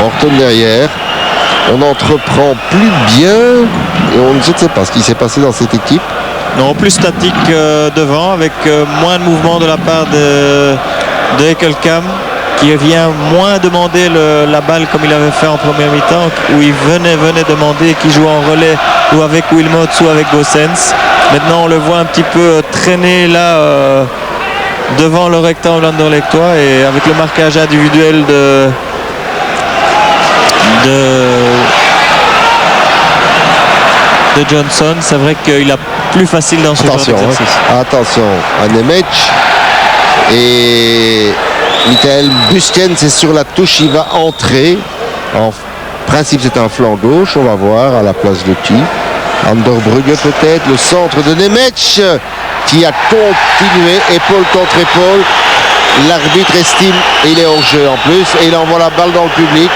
On retourne derrière. On n'entreprend plus bien et on ne sait pas ce qui s'est passé dans cette équipe. Non, plus statique devant, avec moins de mouvement de la part de Ekelkamp, qui vient moins demander la balle comme il avait fait en première mi-temps, où il venait demander, qui joue en relais ou avec Wilmots ou avec Gossens. Maintenant on le voit un petit peu traîner là devant le rectangle anderlechtois, et avec le marquage individuel de Johnson, c'est vrai qu'il a plus facile dans ce genre d'exercice. Attention à Nemec. Et Michael Buskens est sur la touche, il va entrer. En principe c'est un flanc gauche, on va voir à la place de qui. Anderbrugge peut-être, le centre de Nemec qui a continué, épaule contre épaule. L'arbitre estime, et il est hors jeu en plus, et il envoie la balle dans le public.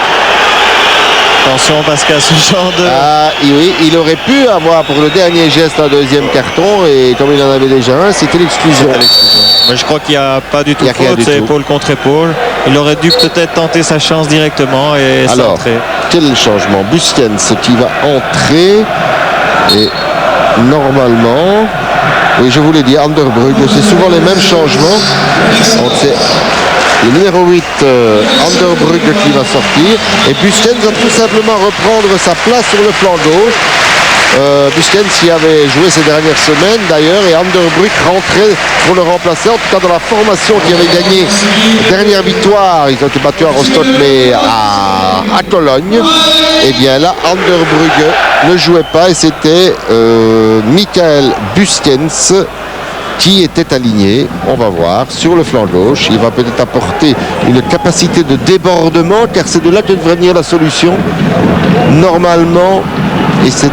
Attention parce qu'à ce genre de... Ah oui, il aurait pu avoir pour le dernier geste un deuxième carton, et comme il en avait déjà un, c'était l'exclusion. Mais je crois qu'il n'y a pas du tout faute, c'est épaule contre épaule. Il aurait dû peut-être tenter sa chance directement et centrer. Quel changement? Buskens qui va entrer et normalement, oui, je vous l'ai dit, Anderbrugge, c'est souvent les mêmes changements. Donc c'est le numéro 8, Anderbrugge, qui va sortir. Et Buskens va tout simplement reprendre sa place sur le flanc gauche. Buskens qui avait joué ces dernières semaines d'ailleurs, et Anderbrugge rentrait pour le remplacer, en tout cas dans la formation qui avait gagné la dernière victoire. Ils ont été battus à Rostock, mais à Cologne. Et bien là, Anderbrugge ne jouait pas et c'était Michael Buskens qui était aligné. On va voir sur le flanc gauche. Il va peut-être apporter une capacité de débordement, car c'est de là que devrait venir la solution normalement. Et c'est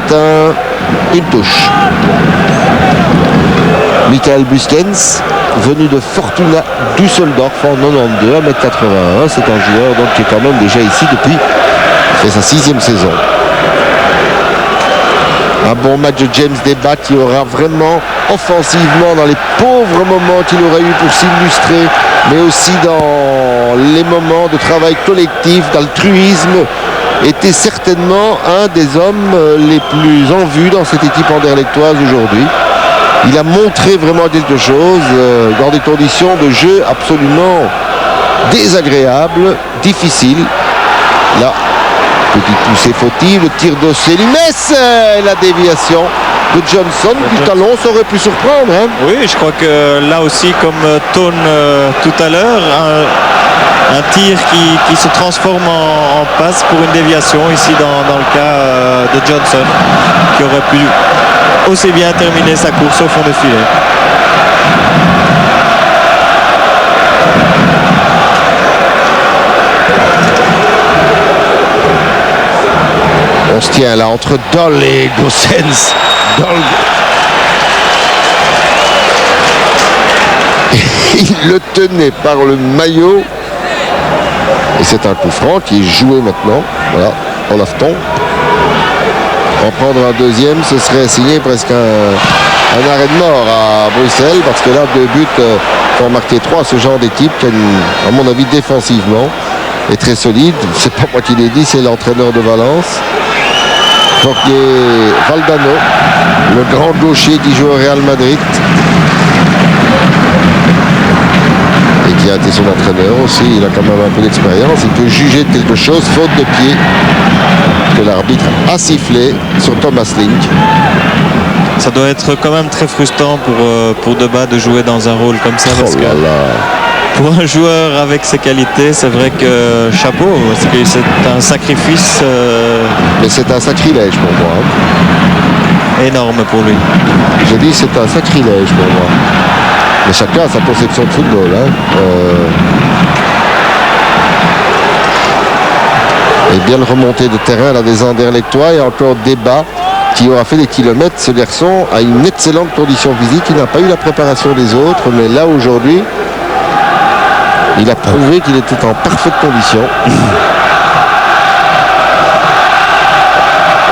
une touche. Michael Buskens, venu de Fortuna Düsseldorf en 92, 1m81. C'est un joueur donc, qui est quand même déjà ici depuis sa 6e saison. Un bon match de James Debat qui aura vraiment offensivement, dans les pauvres moments qu'il aurait eu pour s'illustrer, mais aussi dans les moments de travail collectif, d'altruisme, était certainement un des hommes les plus en vue dans cette équipe anderlechtoise aujourd'hui. Il a montré vraiment quelque chose dans des conditions de jeu absolument désagréables, difficiles. Là, petite poussée fautive, le tir de Selimès, la déviation de Johnson, du talon, ça aurait pu surprendre. Hein. Oui, je crois que là aussi, comme Tone tout à l'heure, un tir qui se transforme en passe pour une déviation, ici dans le cas de Johnson, qui aurait pu aussi bien terminer sa course au fond de filet. On se tient là entre Doll et Goossens. Il le tenait par le maillot. Et c'est un coup franc qui est joué maintenant. Voilà, Olafton. En prendre un deuxième, ce serait signé presque un arrêt de mort à Bruxelles. Parce que là, 2 buts pour en marquer 3, ce genre d'équipe qui, à mon avis, défensivement, est très solide. C'est pas moi qui l'ai dit, c'est l'entraîneur de Valence. Jorge Valdano, le grand gaucher qui joue au Real Madrid et qui a été son entraîneur aussi. Il a quand même un peu d'expérience. Il peut juger de quelque chose, faute de pied, que l'arbitre a sifflé sur Thomas Link. Ça doit être quand même très frustrant pour Debat de jouer dans un rôle comme ça. Parce que pour un joueur avec ses qualités, c'est vrai que chapeau, parce que c'est un sacrifice. Mais c'est un sacrilège pour moi. Hein. Énorme pour lui. Je dis c'est un sacrilège pour moi. Mais chacun a sa conception de football. Hein. Et bien le remonté de terrain là, des Anderlechtois et encore Debat qui aura fait des kilomètres. Ce garçon a une excellente condition physique. Il n'a pas eu la préparation des autres, mais là aujourd'hui, il a prouvé qu'il était en parfaite condition.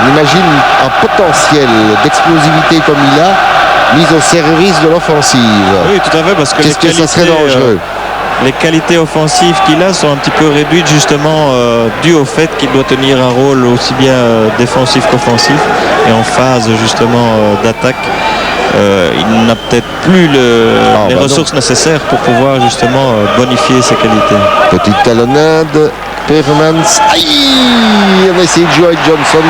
On imagine un potentiel d'explosivité comme il a, mis au service de l'offensive. Oui, tout à fait, parce que qu'est-ce que ça serait dangereux? Les qualités offensives qu'il a sont un petit peu réduites justement dû au fait qu'il doit tenir un rôle aussi bien défensif qu'offensif et en phase justement d'attaque. Il n'a peut-être plus les ressources nécessaires pour pouvoir justement bonifier ses qualités. Petite talonnade, Permans. Aïe, on va essayer de jouer avec Johnson.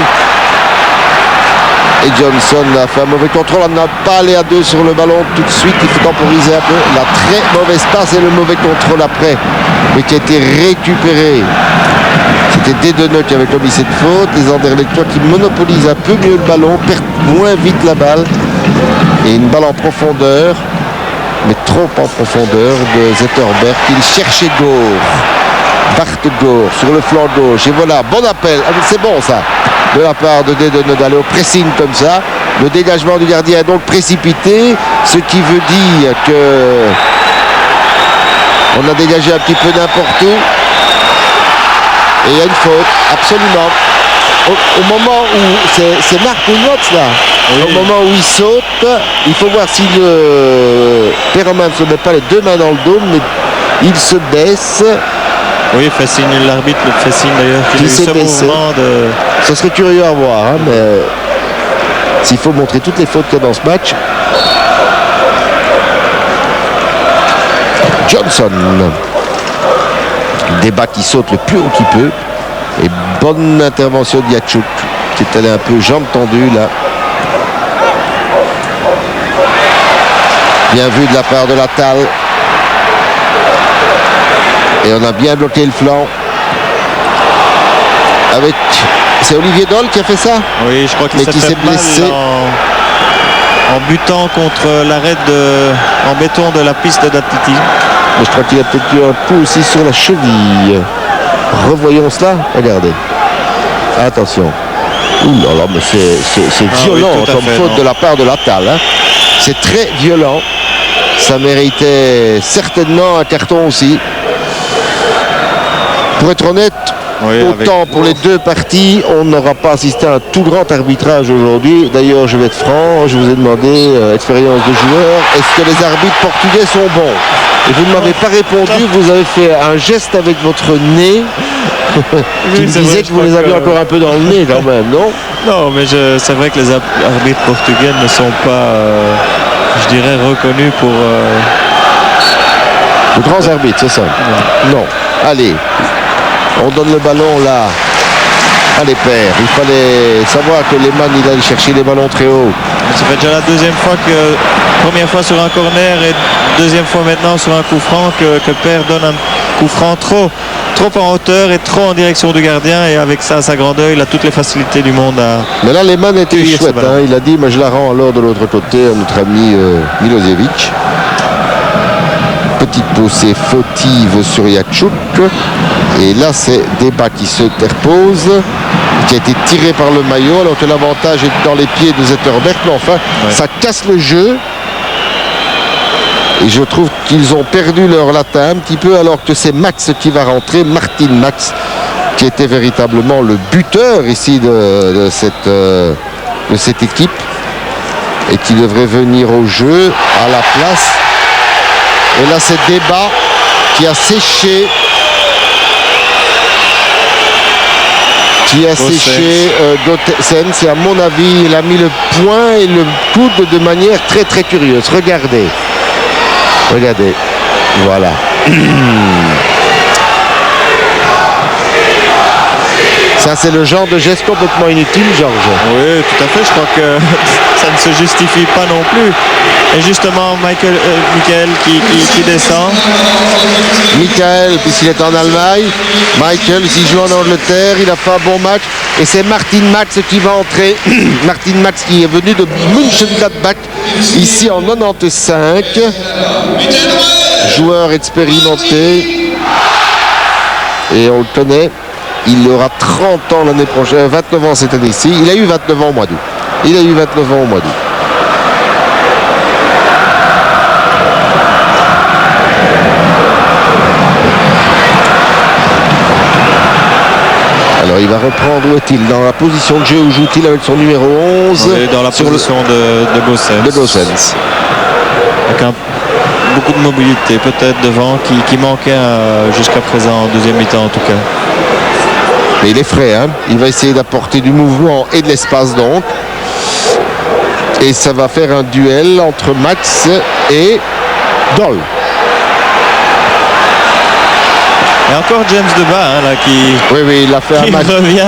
Et Johnson a fait un mauvais contrôle, on n'a pas allé à 2 sur le ballon tout de suite, il faut temporiser un peu. La très mauvaise passe et le mauvais contrôle après, mais qui a été récupéré. C'était Dedeneux qui avait commis cette faute, les Anderlechtois qui monopolisent un peu mieux le ballon, perdent moins vite la balle. Et une balle en profondeur, mais trop en profondeur de Zetterberg. Il cherchait Gore. Bart Gore sur le flanc gauche. Et voilà, bon appel. Ah, c'est bon ça, de la part de Dedeneux d'aller au pressing comme ça. Le dégagement du gardien est donc précipité, ce qui veut dire que on a dégagé un petit peu n'importe où. Et il y a une faute, absolument. Au moment où c'est Marc Munoz là, oui. Au moment où il saute, il faut voir si le Perroman ne se met pas les 2 mains dans le dos, mais il se baisse Oui, l'arbitre fait signe d'ailleurs qu'il a eu s'est ce baissé. mouvement de... Ce serait curieux à voir, hein, mais s'il faut montrer toutes les fautes qu'il y a dans ce match. Johnson. Débat qui saute le plus haut qu'il peut. Et bonne intervention de Yachuk, qui est allé un peu jambes tendues là. Bien vu de la part de Latal. Et on a bien bloqué le flanc. Avec... C'est Olivier Dole qui a fait ça? Oui, je crois qu'il qui s'est s'est fait mal blessé en butant contre l'arrêt en béton de la piste d'athlétisme. Mais je crois qu'il a peut-être eu un coup aussi sur la cheville. Revoyons cela. Regardez. Attention. Ouh là là, mais c'est violent oui, comme fait, faute non. de la part de Latal. Hein. C'est très violent. Ça méritait certainement un carton aussi. Pour être honnête, Oui, autant pour les deux parties, on n'aura pas assisté à un tout grand arbitrage aujourd'hui. D'ailleurs, je vais être franc, je vous ai demandé expérience de joueur. Est-ce que les arbitres portugais sont bons? Et vous ne m'avez pas répondu, vous avez fait un geste avec votre nez qui me c'est disait vrai, que vous les aviez encore un peu dans le nez quand même, non? Non, mais c'est vrai que les arbitres portugais ne sont pas, je dirais, reconnus pour... De grands arbitres, c'est ça? Non. Allez, on donne le ballon là. Allez père, il fallait savoir que Lehmann il allait chercher les ballons très haut. Ça fait déjà la deuxième fois première fois sur un corner et deuxième fois maintenant sur un coup franc que Père donne un coup franc trop en hauteur et trop en direction du gardien, et avec ça, à sa grandeur, il a toutes les facilités du monde à... Mais là, Lehmann était cueillir ce chouette. ballon. Hein. Il a dit, mais je la rends alors de l'autre côté à notre ami Milosevic. Petite poussée fautive sur Yachuk. Et là, c'est Débat qui se interpose, qui a été tiré par le maillot, alors que l'avantage est dans les pieds de Zetterberg. Mais enfin, ça casse le jeu. Et je trouve qu'ils ont perdu leur latin un petit peu, alors que c'est Max qui va rentrer, Martin Max, qui était véritablement le buteur ici de cette équipe, et qui devrait venir au jeu à la place. Et là, c'est Débat qui a séché. Gossens, et à mon avis, il a mis le poing et le coude de manière très très curieuse. Regardez. Regardez. Voilà. Ça, c'est le genre de geste complètement inutile, Georges. Oui, tout à fait. Je crois que ça ne se justifie pas non plus. Et justement, Michael qui descend. Michael, puisqu'il est en Allemagne. Michael, s'il joue en Angleterre, il a fait un bon match. Et c'est Martin Max qui va entrer. Martin Max qui est venu de Mönchengladbach, ici en 95. Joueur expérimenté. Et on le connaît. Il aura 30 ans l'année prochaine, 29 ans cette année-ci. Il a eu 29 ans au mois d'août. Il a eu 29 ans au mois d'août. Alors il va reprendre, où est-il? Dans la position de jeu où joue-t-il avec son numéro 11? On est dans la position de Gossens. De Gossens. Avec beaucoup de mobilité peut-être devant qui manquait jusqu'à présent en deuxième mi-temps en tout cas. Mais il est frais, hein. Il va essayer d'apporter du mouvement et de l'espace donc. Et ça va faire un duel entre Max et Dole. Et encore James Debat là qui Oui, il a fait un match. Revient.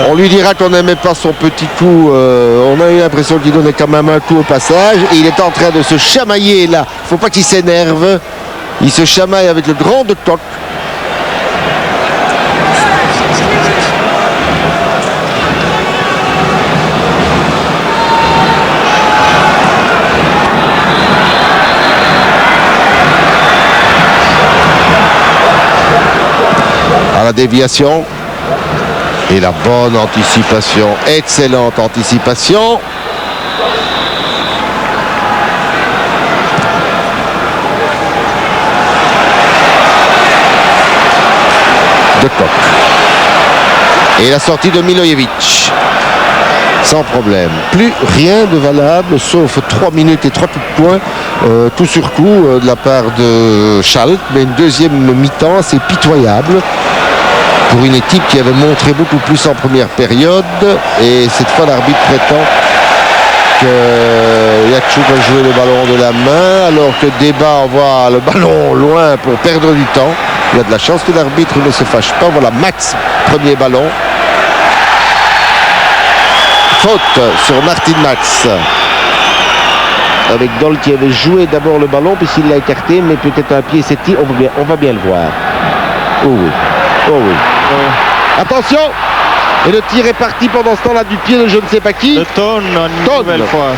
On lui dira qu'on n'aimait pas son petit coup. On a eu l'impression qu'il donnait quand même un coup au passage. Et il est en train de se chamailler là. Il ne faut pas qu'il s'énerve. Il se chamaille avec le grand de Toc. À la déviation. Et la bonne anticipation. Excellente anticipation. De Koch. Et la sortie de Milojevic. Sans problème. Plus rien de valable, sauf 3 minutes et 3 coups de poing, tout sur coup de la part de Schalke. Mais une deuxième mi-temps, c'est pitoyable. pour une équipe qui avait montré beaucoup plus en première période. Et cette fois, l'arbitre prétend que Yachuk va jouer le ballon de la main, alors que Débat envoie le ballon loin pour perdre du temps. Il y a de la chance que l'arbitre ne se fâche pas. Voilà, Max, premier ballon. Faute sur Martin Max. Avec Dol qui avait joué d'abord le ballon, puisqu'il l'a écarté, mais peut-être un pied s'est tiré. On va bien le voir. Oh oui. Oh oui. Attention! Et le tir est parti pendant ce temps-là du pied de je ne sais pas qui. De Tonne, une nouvelle fois.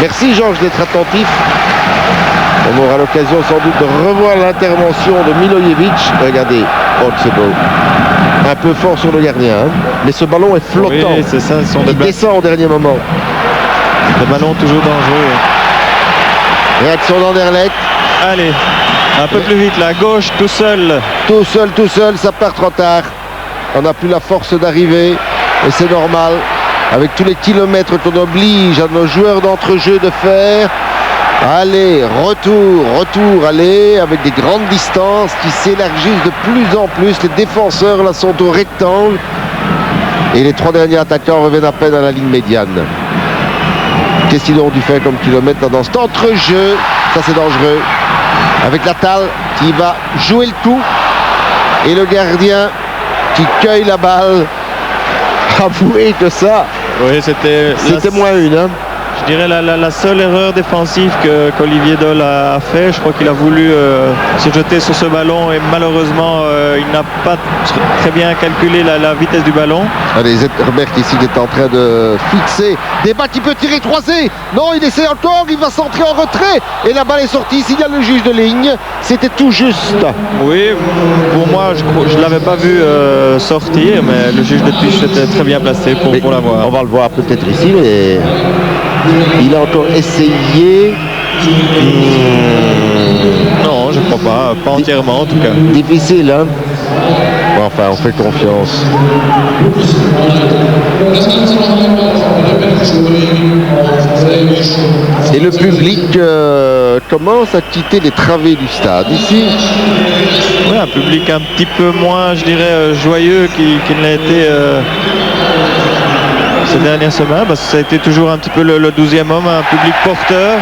Merci Georges d'être attentif. On aura l'occasion sans doute de revoir l'intervention de Milojevic. Regardez, oh c'est beau. Un peu fort sur le gardien, hein. Mais ce ballon est flottant. Oui, c'est ça, il descend au dernier moment. Le ballon toujours dangereux. Réaction d'Anderlecht. Allez, un peu plus vite, la gauche, tout seul. Tout seul, ça part trop tard. On n'a plus la force d'arriver. Et c'est normal. Avec tous les kilomètres qu'on oblige à nos joueurs d'entrejeu de faire. Allez, retour, allez, avec des grandes distances qui s'élargissent de plus en plus. Les défenseurs là sont au rectangle. Et les 3 derniers attaquants reviennent à peine à la ligne médiane. Qu'est-ce qu'ils ont dû faire comme kilomètre là, dans cet entrejeu? Ça c'est dangereux. Avec Latal qui va jouer le coup. Et le gardien qui cueille la balle. Avouez que ça, oui, c'était moins une. Hein. Je dirais la seule erreur défensive qu'Olivier Dol a fait. Je crois qu'il a voulu se jeter sur ce ballon et malheureusement il n'a pas très bien calculé la vitesse du ballon. Allez, Zetterberg ici est en train de fixer. Débat qui peut tirer 3C. Non, il essaie encore, il va s'entrer en retrait. Et la balle est sortie, signale le juge de ligne. C'était tout juste. Oui, pour moi, je ne l'avais pas vu sortir, mais le juge de touche était très bien placé pour la voir. On va le voir peut-être ici, mais il a encore essayé. Non, je ne crois pas entièrement en tout cas. Difficile, hein. Enfin, on fait confiance. Et le public commence à quitter les travées du stade ici. Oui, un public un petit peu moins, je dirais, joyeux qu'il ne l'a été ces dernières semaines, parce que ça a été toujours un petit peu le 12e homme, un public porteur.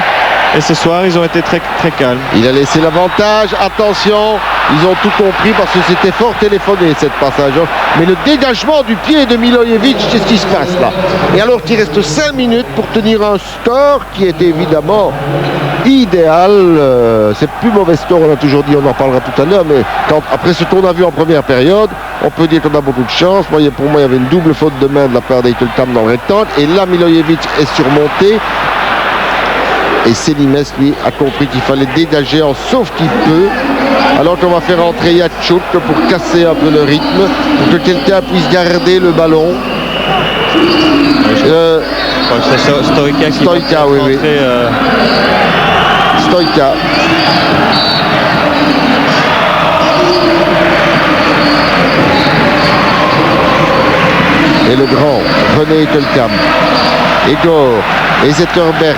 Et ce soir, ils ont été très, très calmes. Il a laissé l'avantage. Attention, ils ont tout compris parce que c'était fort téléphoné, cette passage. Mais le dégagement du pied de Milojevic, qu'est-ce qui se passe là? Et alors qu'il reste 5 minutes pour tenir un score qui est évidemment idéal. C'est plus mauvais score, on a toujours dit, on en parlera tout à l'heure. Mais après ce qu'on a vu en première période, on peut dire qu'on a beaucoup de chance. Pour moi, il y avait une double faute de main de la part d'Eiteltam dans le rectangle. Et là, Milojevic est surmonté. Et Selimes, lui, a compris qu'il fallait dégager en sauf qu'il peut. Alors qu'on va faire entrer Yachuk pour casser un peu le rythme, pour que quelqu'un puisse garder le ballon. C'est Stoïka oui, oui. Stoïka. Et le grand René Eiteltam. Egor et Zetterberg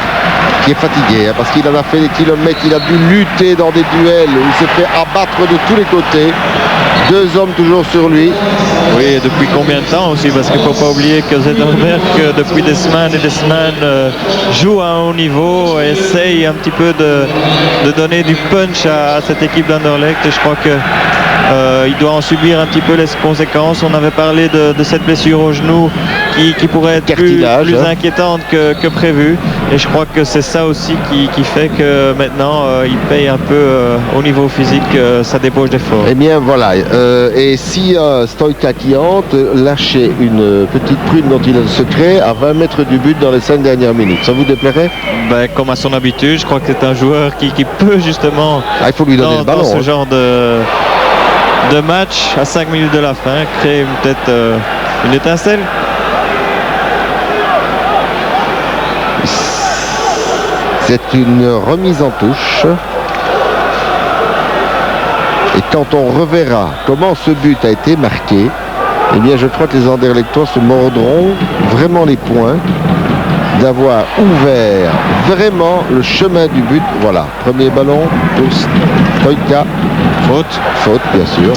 qui est fatigué, hein, parce qu'il en a fait des kilomètres, il a dû lutter dans des duels où il s'est fait abattre de tous les côtés. 2 hommes toujours sur lui. Oui, et depuis combien de temps aussi, parce qu'il ne faut pas oublier que Zetterberg, depuis des semaines et des semaines, joue à un haut niveau, essaye un petit peu de donner du punch à cette équipe d'Anderlecht, et je crois que il doit en subir un petit peu les conséquences. On avait parlé de cette blessure au genou qui pourrait être plus inquiétante que prévu, et je crois que c'est ça aussi qui fait que maintenant il paye un peu au niveau physique sa débauche d'effort. Eh bien voilà, et si Stoïka qui hante lâchait une petite prune dont il a le secret à 20 mètres du but dans les 5 dernières minutes, ça vous déplairait? Comme à son habitude, je crois que c'est un joueur qui peut justement, il faut lui donner le ballon, dans ce genre de match à 5 minutes de la fin, créer peut-être une étincelle. C'est une remise en touche. Et quand on reverra comment ce but a été marqué, eh bien je crois que les Anderlechtois se mordront vraiment les poings d'avoir ouvert vraiment le chemin du but. Voilà, premier ballon pour Stoïka. Faute bien sûr.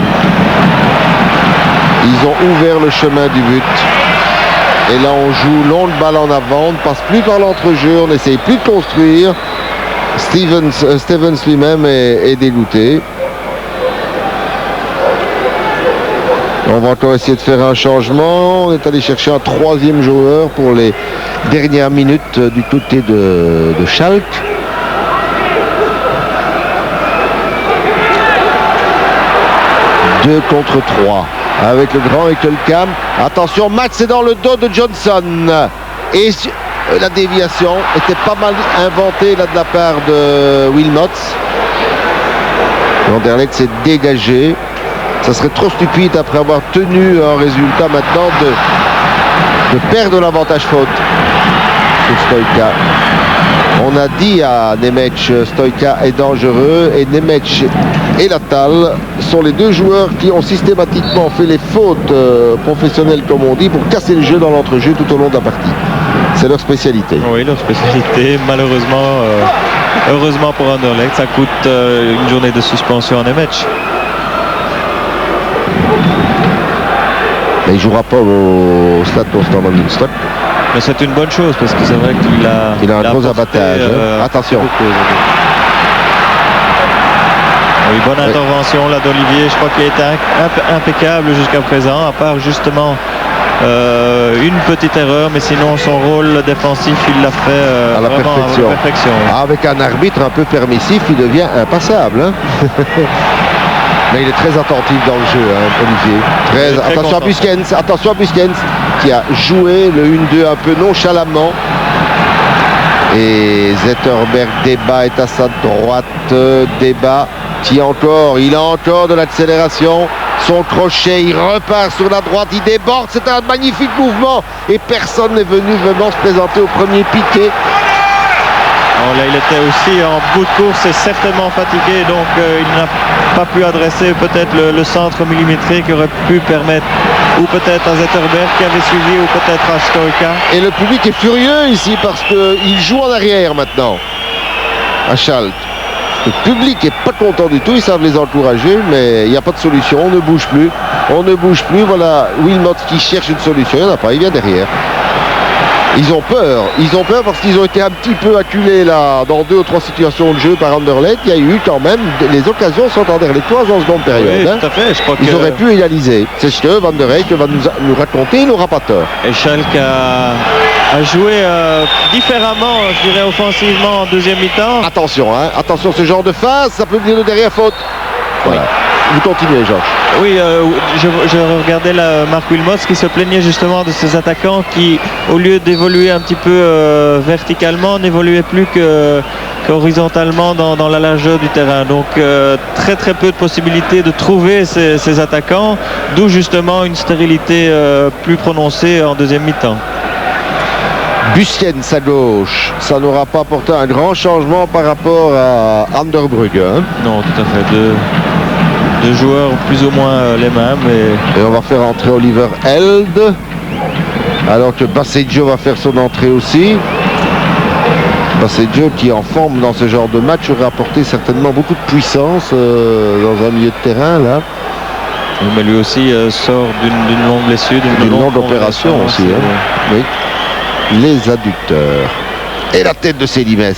Ils ont ouvert le chemin du but. Et là, on joue longue balle en avant. On ne passe plus par l'entrejeu. On n'essaye plus de construire. Stevens lui-même est dégoûté. On va encore essayer de faire un changement. On est allé chercher un troisième joueur pour les dernières minutes du côté de Schalke. Deux contre 3 avec le grand Ekelkamp. Attention, Max est dans le dos de Johnson. Et la déviation était pas mal inventée là de la part de Wilmots. Anderlecht s'est dégagé. Ça serait trop stupide après avoir tenu un résultat maintenant de perdre l'avantage faute sur Stoïca. On a dit à Nemec, Stoïca est dangereux, et Nemec et Latal sont les deux joueurs qui ont systématiquement fait les fautes professionnelles, comme on dit, pour casser le jeu dans l'entrejeu tout au long de la partie. C'est leur spécialité. Oui, leur spécialité. Malheureusement, heureusement pour Anderlecht, ça coûte une journée de suspension à Nemec. Mais il ne jouera pas au Stade Constant Manchester. Mais c'est une bonne chose parce que c'est vrai qu'il a un gros abattage. Attention. Oui, bonne intervention là d'Olivier. Je crois qu'il était impeccable jusqu'à présent, à part justement une petite erreur, mais sinon son rôle défensif, il l'a fait à la perfection. Avec un arbitre un peu permissif, il devient impassable. Hein. Mais il est très attentif dans le jeu, Olivier. Attention à Buskens qui a joué le 1-2 un peu nonchalamment. Et Zetterberg, Débat est à sa droite. Débat qui il a encore de l'accélération. Son crochet, il repart sur la droite, il déborde. C'est un magnifique mouvement. Et personne n'est venu vraiment se présenter au premier piqué. Bon, là, il était aussi en bout de course et certainement fatigué, donc il n'a pas pu adresser peut-être le centre millimétré qui aurait pu permettre, ou peut-être à Zetterberg qui avait suivi, ou peut-être à Stoïca. Et le public est furieux ici parce qu'il joue en arrière maintenant à Schalke. Le public est pas content du tout, ils savent les encourager, mais il n'y a pas de solution, on ne bouge plus. Voilà Wilmot qui cherche une solution, il n'y en a pas, il vient derrière. Ils ont peur parce qu'ils ont été un petit peu acculés là dans 2 ou 3 situations de jeu par Anderlecht. Il y a eu quand même, les occasions sont anderlechtoises en seconde période. Oui, tout à fait. Je crois ils auraient pu égaliser. C'est ce que Van der Eyck va nous raconter, il n'aura pas tort. Et Schalke a joué différemment, je dirais, offensivement en deuxième mi-temps. Attention, ce genre de phase, ça peut venir de derrière faute. Voilà. Vous continuez, Georges. Oui, je regardais là, Marc Wilmots qui se plaignait justement de ces attaquants qui, au lieu d'évoluer un petit peu verticalement, n'évoluaient plus qu'horizontalement dans la largeur du terrain. Donc très très peu de possibilités de trouver ces attaquants, d'où justement une stérilité plus prononcée en deuxième mi-temps. Buskens à gauche, ça n'aura pas apporté un grand changement par rapport à Anderbrugge. Hein. Non, tout à fait. Deux joueurs plus ou moins les mêmes. Et on va faire entrer Oliver Held. Alors que Baseggio va faire son entrée aussi. Baseggio qui est en forme dans ce genre de match aurait apporté certainement beaucoup de puissance dans un milieu de terrain là. Mais lui aussi sort d'une longue blessure. D'une longue opération aussi. Hein. Oui. Les adducteurs. Et la tête de Célimes.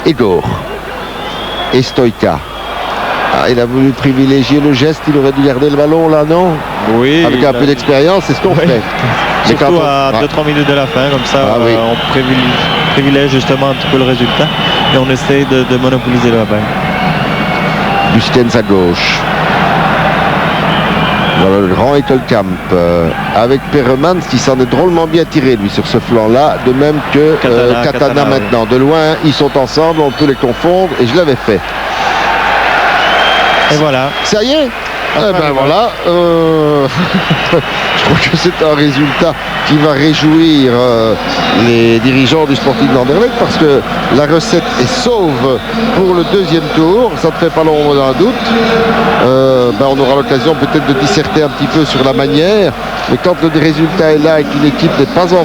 Igor. Et Stoïca. Il a voulu privilégier le geste, il aurait dû garder le ballon là, non? Oui. Avec un peu d'expérience, c'est ce qu'on fait. Surtout à 2-3 minutes de la fin, comme ça, on privilège justement un petit peu le résultat et on essaye de monopoliser le balle. Buskens à gauche. Voilà le grand Ekelkamp avec Peremans qui s'en est drôlement bien tiré lui sur ce flanc-là, de même que Katana maintenant. Oui. De loin, ils sont ensemble, on peut les confondre et je l'avais fait. Et voilà. Ça y est. Voilà. Je crois que c'est un résultat qui va réjouir les dirigeants du Sporting d'Anderlecht parce que la recette est sauve pour le deuxième tour. Ça ne fait pas l'ombre d'un doute. On aura l'occasion peut-être de disserter un petit peu sur la manière. Mais quand le résultat est là et qu'une équipe n'est pas en